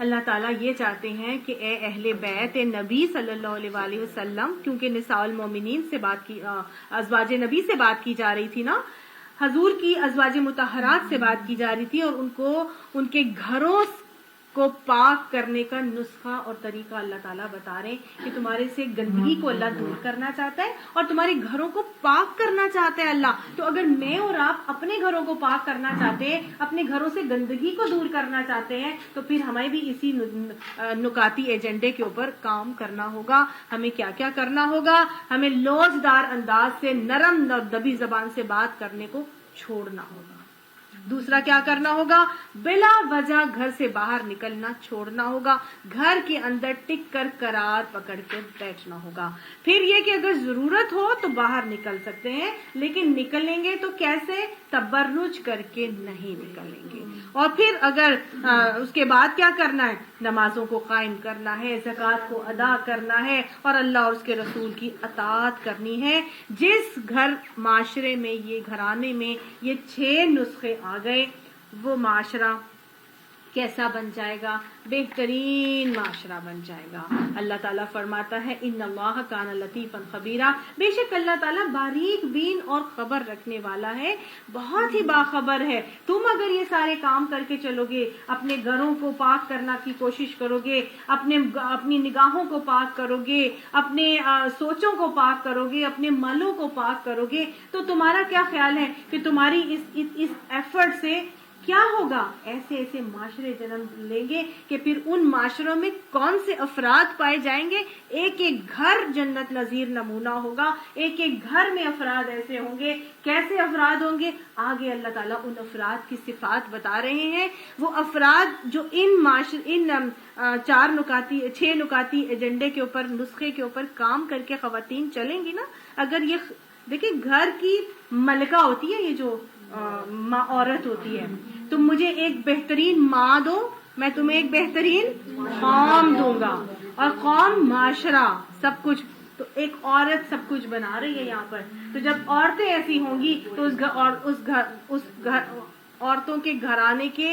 [SPEAKER 1] اللہ تعالیٰ یہ چاہتے ہیں کہ اے اہل بیت نبی صلی اللہ علیہ وآلہ وسلم، کیونکہ نساء المومنین سے بات کی، ازواج نبی سے بات کی جا رہی تھی نا، حضور کی ازواج مطہرات سے بات کی جا رہی تھی، اور ان کو ان کے گھروں کو پاک کرنے کا نسخہ اور طریقہ اللہ تعالیٰ بتا رہے ہیں کہ تمہارے سے گندگی کو اللہ دور کرنا چاہتا ہے اور تمہارے گھروں کو پاک کرنا چاہتا ہے اللہ۔ تو اگر میں اور آپ اپنے گھروں کو پاک کرنا چاہتے ہیں، اپنے گھروں سے گندگی کو دور کرنا چاہتے ہیں، تو پھر ہمیں بھی اسی نکاتی ایجنڈے کے اوپر کام کرنا ہوگا۔ ہمیں کیا کیا کرنا ہوگا؟ ہمیں لوچدار انداز سے، نرم اور دبی زبان سے بات کرنے کو چھوڑنا ہوگا۔ دوسرا کیا کرنا ہوگا؟ بلا وجہ گھر سے باہر نکلنا چھوڑنا ہوگا، گھر کے اندر ٹک کر قرار پکڑ کے بیٹھنا ہوگا۔ پھر یہ کہ اگر ضرورت ہو تو باہر نکل سکتے ہیں، لیکن نکلیں گے تو کیسے؟ تبرج کر کے نہیں نکلیں گے۔ اور پھر اگر اس کے بعد کیا کرنا ہے؟ نمازوں کو قائم کرنا ہے، زکوٰۃ کو ادا کرنا ہے، اور اللہ اور اس کے رسول کی اطاعت کرنی ہے۔ جس گھر معاشرے میں، یہ گھرانے میں یہ 6 نسخے آ گئے، وہ معاشرہ کیسا بن جائے گا؟ بہترین معاشرہ بن جائے گا۔ اللہ تعالیٰ فرماتا ہے ان اللہ کان لطیفا خبیرا، بے شک اللہ تعالیٰ باریک بین اور خبر رکھنے والا ہے، بہت ہی باخبر ہے۔ تم اگر یہ سارے کام کر کے چلو گے، اپنے گھروں کو پاک کرنا کی کوشش کرو گے، اپنی نگاہوں کو پاک کرو گے، اپنے سوچوں کو پاک کرو گے، اپنے مالوں کو پاک کرو گے، تو تمہارا کیا خیال ہے کہ تمہاری اس ایفرٹ سے کیا ہوگا؟ ایسے ایسے معاشرے جنم لیں گے کہ پھر ان معاشروں میں کون سے افراد پائے جائیں گے؟ ایک ایک گھر جنت نظیر نمونہ ہوگا، ایک ایک گھر میں افراد ایسے ہوں گے۔ کیسے افراد ہوں گے؟ آگے اللہ تعالیٰ ان افراد کی صفات بتا رہے ہیں۔ وہ افراد جو ان 6 نکاتی ایجنڈے کے اوپر، نسخے کے اوپر کام کر کے خواتین چلیں گی نا، اگر یہ دیکھیں گھر کی ملکہ ہوتی ہے، یہ جو عورت ہوتی ہے، تم مجھے ایک بہترین ماں دو، میں تمہیں ایک بہترین قوم دوں گا، اور قوم، معاشرہ، سب کچھ۔ تو ایک عورت سب کچھ بنا رہی ہے یہاں پر۔ تو جب عورتیں ایسی ہوں گی تو اس عورتوں کے گھرانے کے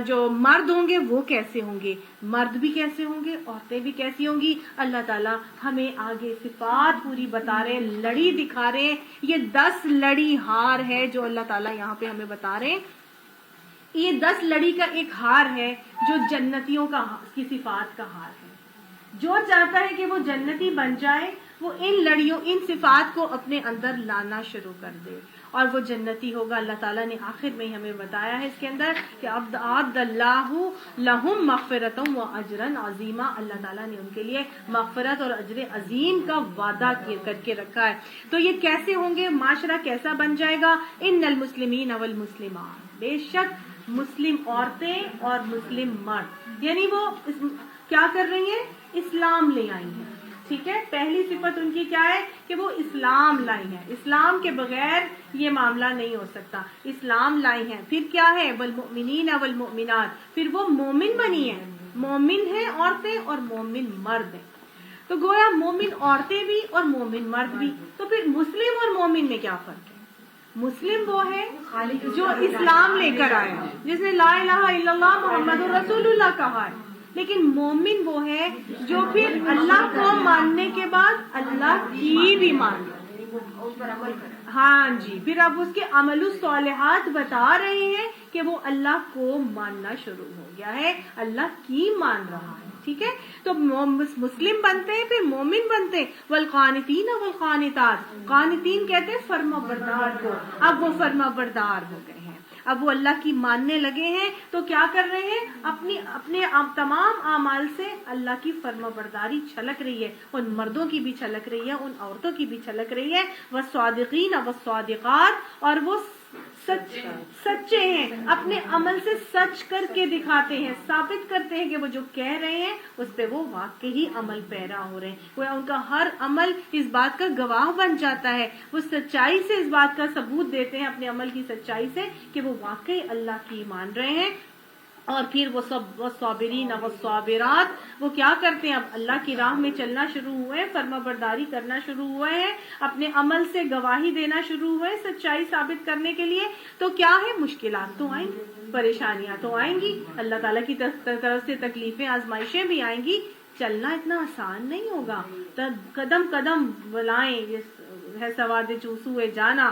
[SPEAKER 1] جو مرد ہوں گے وہ کیسے ہوں گے؟ مرد بھی کیسے ہوں گے، عورتیں بھی کیسی ہوں گی؟ اللہ تعالیٰ ہمیں آگے صفات پوری بتا رہے ہیں، لڑی دکھا رہے ہیں۔ یہ 10 لڑی ہار ہے جو اللہ تعالیٰ یہاں پہ ہمیں بتا رہے ہیں۔ یہ 10 لڑی کا ایک ہار ہے جو جنتیوں کی صفات کا ہار ہے۔ جو چاہتا ہے کہ وہ جنتی بن جائے، وہ ان لڑیوں، ان صفات کو اپنے اندر لانا شروع کر دے، اور وہ جنتی ہوگا۔ اللہ تعالیٰ نے آخر میں ہمیں بتایا ہے اس کے اندر کہ اعد اللہ لہم مغفرۃ و اجرا عظیما، اللہ تعالیٰ نے ان کے لیے مغفرت اور اجر عظیم کا وعدہ کر کے رکھا ہے۔ تو یہ کیسے ہوں گے؟ معاشرہ کیسا بن جائے گا؟ ان المسلمین والمسلمات، بے شک مسلم عورتیں اور مسلم مرد، یعنی وہ کیا کر رہی ہیں؟ اسلام لے آئی ہیں۔ ٹھیک ہے، پہلی صفت ان کی کیا ہے؟ کہ وہ اسلام لائی ہیں۔ اسلام کے بغیر یہ معاملہ نہیں ہو سکتا، اسلام لائی ہیں۔ پھر کیا ہے؟ والمؤمنین والمؤمنات، پھر وہ مومن بنی ہیں، مومن ہیں عورتیں اور مومن مرد ہیں۔ تو گویا مومن عورتیں بھی اور مومن مرد بھی۔ تو پھر مسلم اور مومن میں کیا فرق ہے؟ مسلم وہ ہے جو اسلام لے کر آیا، جس نے لا الہ الا اللہ محمد رسول اللہ کہا ہے، لیکن مومن وہ ہے جو پھر اللہ کو ماننے کے بعد اللہ کی بھی مان لے۔ ہاں جی، پھر اب اس کے عمل الصالحات بتا رہے ہیں کہ وہ اللہ کو ماننا شروع ہو گیا ہے، اللہ کی مان رہا ہے۔ ٹھیک ہے، تو مسلم بنتے ہیں، پھر مومن بنتے ہیں۔ والقانتین والقانتات، قانتین کہتے ہیں فرما بردار کو، اب وہ فرما بردار ہو گئے ہیں، اب وہ اللہ کی ماننے لگے ہیں۔ تو کیا کر رہے ہیں؟ اپنے تمام اعمال سے اللہ کی فرما برداری چھلک رہی ہے، ان مردوں کی بھی چھلک رہی ہے، ان عورتوں کی بھی چھلک رہی ہے۔ والصادقین والصادقات، اور وہ سچے ہیں، اپنے عمل سے سچ کر کے دکھاتے ہیں، ثابت کرتے ہیں کہ وہ جو کہہ رہے ہیں اس پہ وہ واقعی عمل پیرا ہو رہے ہیں، وہ ان کا ہر عمل اس بات کا گواہ بن جاتا ہے، وہ سچائی سے اس بات کا ثبوت دیتے ہیں اپنے عمل کی سچائی سے کہ وہ واقعی اللہ کی مان رہے ہیں۔ اور پھر وہ صابرین والصابرات، وہ کیا کرتے ہیں؟ اب اللہ کی راہ میں چلنا شروع ہوئے ہیں، فرما برداری کرنا شروع ہوئے ہیں، اپنے عمل سے گواہی دینا شروع ہوئے سچائی ثابت کرنے کے لیے۔ تو کیا ہے؟ مشکلات تو آئیں گے، پریشانیاں تو آئیں گی, اللہ تعالیٰ کی طرف سے تکلیفیں آزمائشیں بھی آئیں گی. چلنا اتنا آسان نہیں ہوگا, قدم قدم بلائیں, ہے سواد چوسوئے جانا,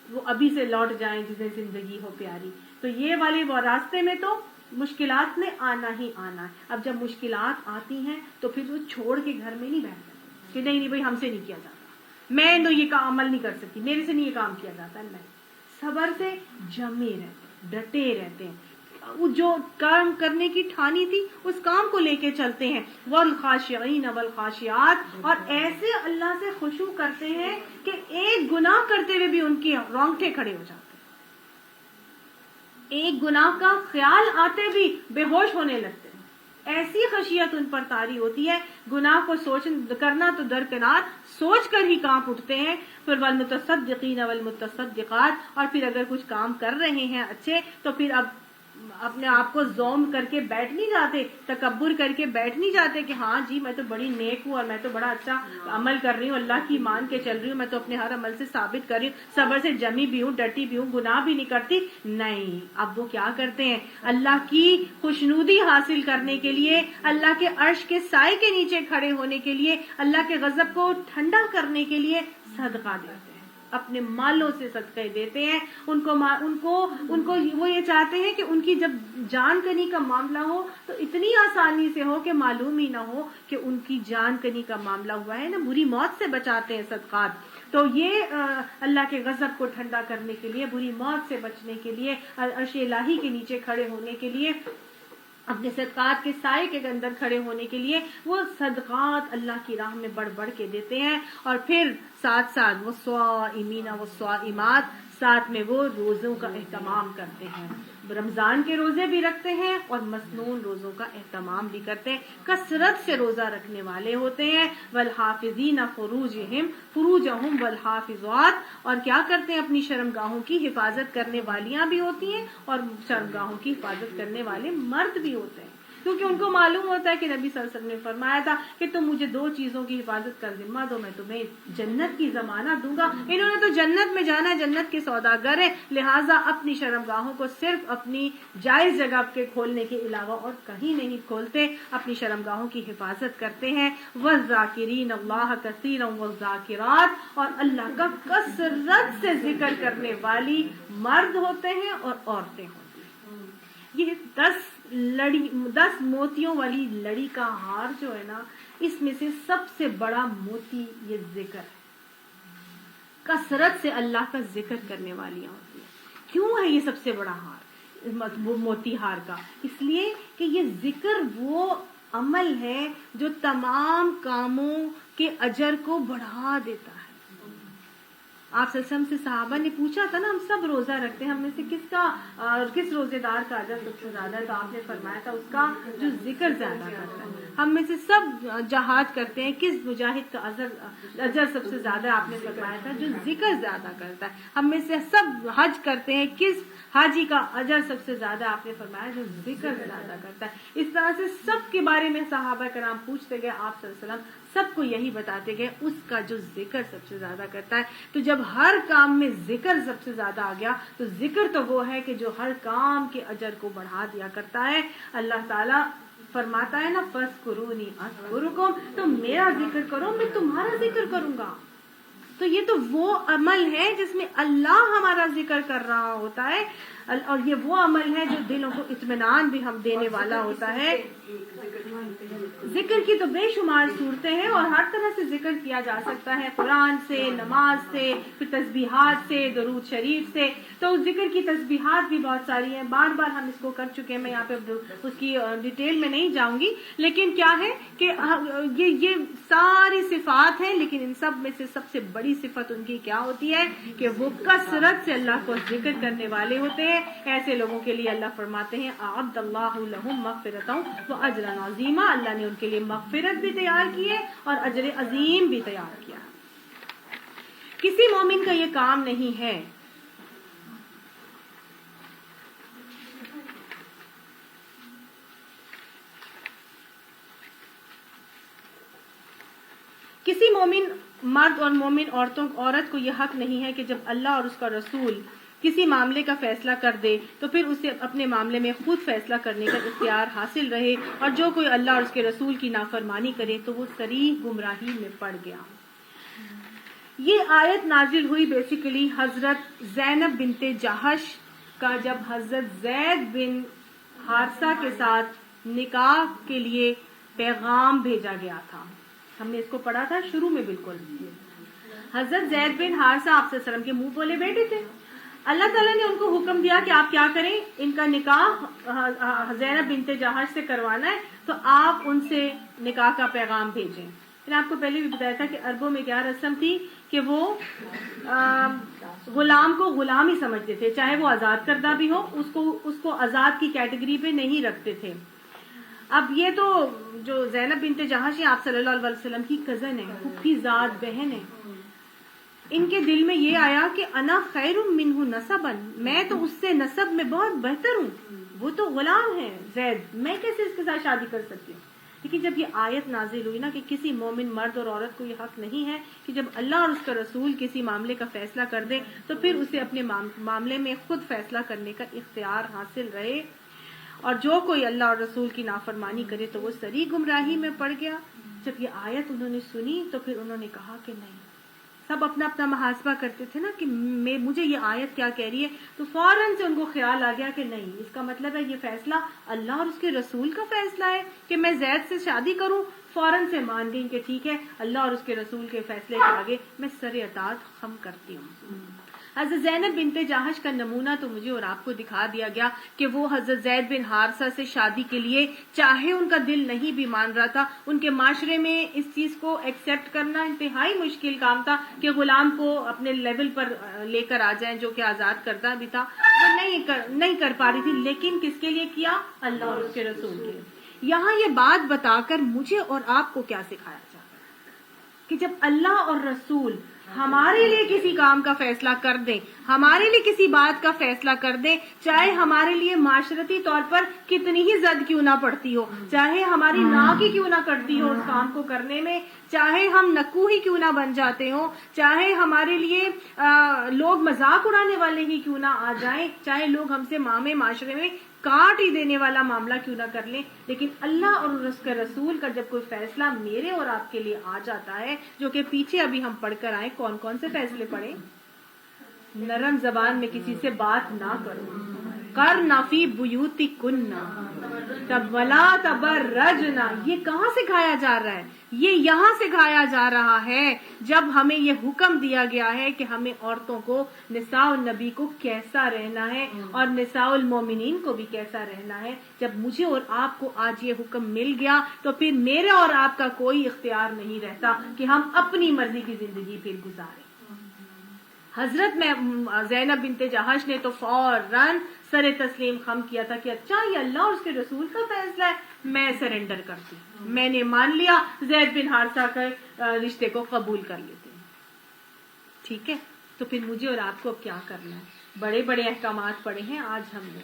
[SPEAKER 1] وہ ابھی سے لوٹ جائیں جسے زندگی ہو پیاری. تو یہ والے وہ راستے میں تو مشکلات نے آنا ہی آنا ہے. اب جب مشکلات آتی ہیں تو پھر وہ چھوڑ کے گھر میں نہیں بیٹھتے کہ نہیں بھائی ہم سے نہیں کیا جاتا, میں تو یہ عمل نہیں کر سکتی, میرے سے نہیں یہ کام کیا جاتا. نہیں, صبر سے جمے رہتے, ڈٹے رہتے ہیں, جو کام کرنے کی ٹھانی تھی اس کام کو لے کے چلتے ہیں. والخاشعین والخاشعات, اور ایسے اللہ سے خشوع کرتے ہیں کہ ایک گناہ کرتے ہوئے بھی ان کے رونگٹے کھڑے ہو جاتے ہیں, ایک گناہ کا خیال آتے بھی بے ہوش ہونے لگتے ہیں. ایسی خشیت ان پر طاری ہوتی ہے, گناہ کو سوچ کرنا تو درکنار, سوچ کر ہی کانپ اٹھتے ہیں. پھر والمتصدقین والمتصدقات, اور پھر اگر کچھ کام کر رہے ہیں اچھے تو پھر اب اپنے آپ کو زوم کر کے بیٹھ نہیں جاتے, تکبر کر کے بیٹھ نہیں جاتے کہ ہاں جی میں تو بڑی نیک ہوں اور میں تو بڑا اچھا عمل کر رہی ہوں, اللہ کی مان کے چل رہی ہوں, میں تو اپنے ہر عمل سے ثابت کر رہی ہوں, صبر سے جمی بھی ہوں, ڈٹی بھی ہوں, گناہ بھی نہیں کرتی. نہیں, اب وہ کیا کرتے ہیں, اللہ کی خوشنودی حاصل کرنے کے لیے, اللہ کے عرش کے سائے کے نیچے کھڑے ہونے کے لیے, اللہ کے غضب کو ٹھنڈا کرنے کے لیے صدقہ دیتے ہیں, اپنے مالوں سے صدقے دیتے ہیں. ان کو وہ یہ چاہتے ہیں کہ ان کی جب جان کنی کا معاملہ ہو تو اتنی آسانی سے ہو کہ معلوم ہی نہ ہو کہ ان کی جان کنی کا معاملہ ہوا ہے نا, بری موت سے بچاتے ہیں صدقات. تو یہ اللہ کے غضب کو ٹھنڈا کرنے کے لیے, بری موت سے بچنے کے لیے, عرش الہی کے نیچے کھڑے ہونے کے لیے, اپنے صدقات کے سائے کے اندر کھڑے ہونے کے لیے وہ صدقات اللہ کی راہ میں بڑھ بڑھ کے دیتے ہیں. اور پھر ساتھ ساتھ وہ صائمین و صائمات, ساتھ میں وہ روزوں کا اہتمام کرتے ہیں, رمضان کے روزے بھی رکھتے ہیں اور مسنون روزوں کا اہتمام بھی کرتے ہیں, کثرت سے روزہ رکھنے والے ہوتے ہیں. والحافظین فروجہم والحافظات, اور کیا کرتے ہیں, اپنی شرمگاہوں کی حفاظت کرنے والیاں بھی ہوتی ہیں اور شرمگاہوں کی حفاظت کرنے والے مرد بھی ہوتے ہیں, کیونکہ ان کو معلوم ہوتا ہے کہ نبی صلی اللہ علیہ وسلم نے فرمایا تھا کہ تم مجھے 2 چیزوں کی حفاظت کر ذمہ دو, میں تمہیں جنت کی ضمانت دوں گا. انہوں نے تو جنت میں جانا ہے, جنت کے سوداگر ہیں, لہٰذا اپنی شرمگاہوں کو صرف اپنی جائز جگہ کے کھولنے کے علاوہ اور کہیں نہیں کھولتے, اپنی شرمگاہوں کی حفاظت کرتے ہیں. والذاکرین اللہ کثیرا والذاکرات, اور اللہ کا کثرت سے ذکر کرنے والی مرد ہوتے ہیں اور عورتیں ہوتی ہیں. یہ 10 موتیوں والی لڑی کا ہار جو ہے نا, اس میں سے سب سے بڑا موتی یہ ذکر ہے. کثرت سے اللہ کا ذکر کرنے والیاں ہوتی ہیں. کیوں ہے یہ سب سے بڑا ہار موتی ہار کا؟ اس لیے کہ یہ ذکر وہ عمل ہے جو تمام کاموں کے اجر کو بڑھا دیتا ہے. آپ صلی اللہ علیہ وسلم سے صحابہ نے پوچھا تھا نا, ہم سب روزہ رکھتے ہیں, ہم میں سے کس روزے دار کا اجر سب سے زیادہ ہے؟ تو آپ نے فرمایا تھا اس کا جو ذکر زیادہ کرتا ہے. ہم میں سے سب جہاد کرتے ہیں, کس مجاہد کا اجر سب سے زیادہ ہے؟ آپ نے فرمایا تھا جو ذکر زیادہ کرتا ہے. ہم میں سے سب حج کرتے ہیں, کس حاجی کا اجر سب سے زیادہ؟ آپ نے فرمایا جو ذکر زیادہ کرتا ہے. اس طرح سے سب کے بارے میں صحابہ کرام پوچھتے گئے, آپ صلی اللہ علیہ وسلم سب کو یہی بتاتے گئے اس کا جو ذکر سب سے زیادہ کرتا ہے. تو جب ہر کام میں ذکر سب سے زیادہ آ گیا تو ذکر تو وہ ہے کہ جو ہر کام کے اجر کو بڑھا دیا کرتا ہے. اللہ تعالیٰ فرماتا ہے نا, فَاذْكُرُونِي أَذْكُرُكُمْ, تو میرا ذکر کرو میں تمہارا ذکر کروں گا. تو یہ تو وہ عمل ہے جس میں اللہ ہمارا ذکر کر رہا ہوتا ہے, اور یہ وہ عمل ہے جو دلوں کو اطمینان بھی ہم دینے والا ہوتا ہے. ذکر کی تو بے شمار صورتیں ہیں اور ہر طرح سے ذکر کیا جا سکتا ہے, قرآن سے, نماز سے, پھر تسبیحات سے, درود شریف سے. تو ذکر کی تسبیحات بھی بہت ساری ہیں, بار بار ہم اس کو کر چکے ہیں, میں یہاں پہ اس کی ڈیٹیل میں نہیں جاؤں گی. لیکن کیا ہے کہ یہ ساری صفات ہیں, لیکن ان سب میں سے سب سے بڑی صفت ان کی کیا ہوتی ہے کہ وہ کثرت سے اللہ کو ذکر کرنے والے ہوتے ہیں. ایسے لوگوں کے لیے اللہ فرماتے ہیں اعد اللہ لہم مغفرۃ واجر عظیما, اللہ نے ان کے لیے مغفرت بھی تیار کی ہے اور اجر عظیم بھی تیار کیا. کسی مومن کا یہ کام نہیں ہے کسی مومن مرد اور مومن عورت کو یہ حق نہیں ہے کہ جب اللہ اور اس کا رسول کسی معاملے کا فیصلہ کر دے تو پھر اسے اپنے معاملے میں خود فیصلہ کرنے کا اختیار حاصل رہے، اور جو کوئی اللہ اور اس کے رسول کی نافرمانی کرے تو وہ صریح گمراہی میں پڑ گیا۔ یہ آیت نازل ہوئی بیسیکلی حضرت زینب بنت جہش کا جب حضرت زید بن حارثہ کے ساتھ نکاح کے لیے پیغام بھیجا گیا تھا۔ ہم نے اس کو پڑھا تھا شروع میں بالکل۔ حضرت زید بن حارثہ آپ صلی اللہ علیہ وسلم کے منہ بولے بیٹے تھے، اللہ تعالیٰ نے ان کو حکم دیا کہ آپ کیا کریں، ان کا نکاح زینب بنت جہش سے کروانا ہے تو آپ ان سے نکاح کا پیغام بھیجیں۔ میں نے آپ کو پہلے بھی بتایا تھا کہ عربوں میں کیا رسم تھی کہ وہ غلام کو غلام ہی سمجھتے تھے، چاہے وہ آزاد کردہ بھی ہو، اس کو آزاد کی کیٹیگری پہ نہیں رکھتے تھے۔ اب یہ تو جو زینب بنت جہش آپ صلی اللہ علیہ وسلم کی کزن ہے، پھوپھی ذات بہن ہے، ان کے دل میں یہ آیا کہ انا خیر منہ نسبا، میں تو اس سے نسب میں بہت بہتر ہوں، وہ تو غلام ہے زید، میں کیسے اس کے ساتھ شادی کر سکتی ہوں۔ لیکن جب یہ آیت نازل ہوئی نا کہ کسی مومن مرد اور عورت کو یہ حق نہیں ہے کہ جب اللہ اور اس کا رسول کسی معاملے کا فیصلہ کر دے تو پھر اسے اپنے معاملے میں خود فیصلہ کرنے کا اختیار حاصل رہے، اور جو کوئی اللہ اور رسول کی نافرمانی کرے تو وہ صریح گمراہی میں پڑ گیا۔ جب یہ آیت انہوں نے سنی تو پھر انہوں نے کہا کہ نہیں، سب اپنا اپنا محاسبہ کرتے تھے نا کہ مجھے یہ آیت کیا کہہ رہی ہے، تو فوراً سے ان کو خیال آ گیا کہ نہیں، اس کا مطلب ہے یہ فیصلہ اللہ اور اس کے رسول کا فیصلہ ہے کہ میں زید سے شادی کروں۔ فوراً سے مان گئی کہ ٹھیک ہے، اللہ اور اس کے رسول کے فیصلے کے آگے میں سر اطاعت خم کرتی ہوں۔ حضرت زینب بنت جہش کا نمونہ تو مجھے اور آپ کو دکھا دیا گیا کہ وہ حضرت زید بن حارثہ سے شادی کے لیے چاہے ان کا دل نہیں بھی مان رہا تھا، ان کے معاشرے میں اس چیز کو ایکسپٹ کرنا انتہائی مشکل کام تھا کہ غلام کو اپنے لیول پر لے کر آ جائیں، جو کہ آزاد کردہ بھی تھا، وہ نہیں کر پا رہی تھی، لیکن کس کے لیے کیا؟ اللہ اور اس کے رسول کے لیے۔ یہاں یہ بات بتا کر مجھے اور آپ کو کیا سکھایا جاتا ہے کہ جب اللہ اور رسول ہمارے لیے کسی کام کا فیصلہ کر دیں، ہمارے لیے کسی بات کا فیصلہ کر دیں، چاہے ہمارے لیے معاشرتی طور پر کتنی ہی زد کیوں نہ پڑتی ہو، چاہے ہماری ناک ہی کیوں نہ کٹتی ہو اس کام کو کرنے میں، چاہے ہم نکو ہی کیوں نہ بن جاتے ہوں، چاہے ہمارے لیے لوگ مذاق اڑانے والے ہی کیوں نہ آ جائیں، چاہے لوگ ہم سے معاشرے میں کاٹ ہی دینے والا معاملہ کیوں نہ کر لیں، لیکن اللہ اور اس کے رسول کا جب کوئی فیصلہ میرے اور آپ کے لیے آ جاتا ہے، جو کہ پیچھے ابھی ہم پڑھ کر آئے، کون کون سے فیصلے پڑھیں؟ نرم زبان میں کسی سے بات نہ کرو، کرنا فی بیوتکن ولا تبرجنا، یہ کہاں سکھایا جا رہا ہے؟ یہ یہاں سکھایا جا رہا ہے جب ہمیں یہ حکم دیا گیا ہے کہ ہمیں عورتوں کو، نساء النبی کو کیسا رہنا ہے اور نساء المومنین کو بھی کیسا رہنا ہے۔ جب مجھے اور آپ کو آج یہ حکم مل گیا تو پھر میرے اور آپ کا کوئی اختیار نہیں رہتا کہ ہم اپنی مرضی کی زندگی پھر گزاریں۔ حضرت میں زینب بنت جہش نے تو فوراً سر تسلیم خم کیا تھا کہ اچھا یہ اللہ اور اس کے رسول کا فیصلہ ہے، میں سرنڈر کرتی ہوں، میں نے مان لیا، زید بن حارثہ کے رشتے کو قبول کر لیتے ہیں۔ ٹھیک ہے، تو پھر مجھے اور آپ کو اب کیا کرنا ہے؟ بڑے بڑے احکامات پڑے ہیں آج ہم نے،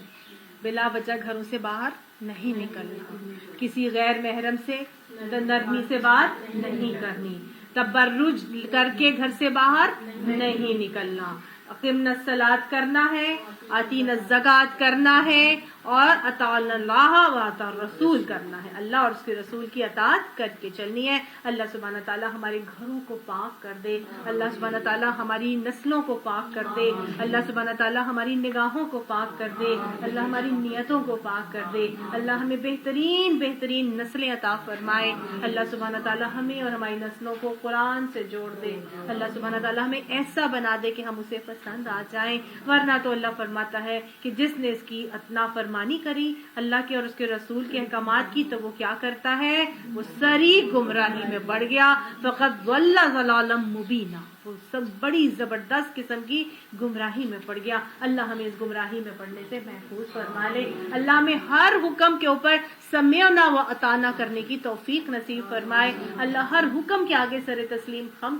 [SPEAKER 1] بلا وجہ گھروں سے باہر نہیں نکلنا، کسی غیر محرم سے نرمی سے بات نہیں کرنی، تبرج کر کے گھر سے باہر نہیں نکلنا، اقیمنا الصلاۃ کرنا ہے، آتینا الزکوٰۃ کرنا ہے، اور اطعنا اللہ و اطاع الرسول کرنا ہے، اللہ اور اس کے رسول کی اطاعت کر کے چلنی ہے۔ اللہ سبحانہ تعالیٰ ہمارے گھروں کو پاک کر دے، اللہ سبحانہ تعالیٰ ہماری نسلوں کو پاک کر دے، اللہ سبحانہ تعالیٰ ہماری نگاہوں کو پاک کر دے، اللہ ہماری نیتوں کو پاک کر دے، اللہ ہمیں بہترین بہترین نسلیں عطا فرمائے، اللہ سبحانہ تعالیٰ ہمیں اور ہماری نسلوں کو قرآن سے جوڑ دے، اللہ سبحانہ تعالیٰ ہمیں ایسا بنا دے کہ ہم اسے پسند آ جائیں، ورنہ تو اللہ فرماتا ہے کہ جس نے اس کی نافرمانی کری، اللہ کے اور اس کے رسول کے احکامات کی، تو وہ کیا کرتا ہے؟ وہ صریح گمراہی میں بڑھ گیا، فقد ضل ضلالا مبینا، وہ سب بڑی زبردست قسم کی گمراہی میں پڑ گیا۔ اللہ ہمیں اس گمراہی میں پڑنے سے محفوظ فرما لے، اللہ ہمیں ہر حکم کے اوپر سمعنا و اطعنا کرنے کی توفیق نصیب فرمائے، اللہ ہر حکم کے آگے سر تسلیم خم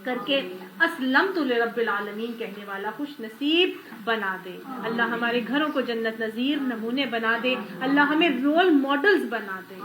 [SPEAKER 1] کر کے اسلمت لرب العالمین کہنے والا خوش نصیب بنا دے، اللہ ہمارے گھروں کو جنت نظیر نمونے بنا دے، اللہ ہمیں رول ماڈلز بنا دے۔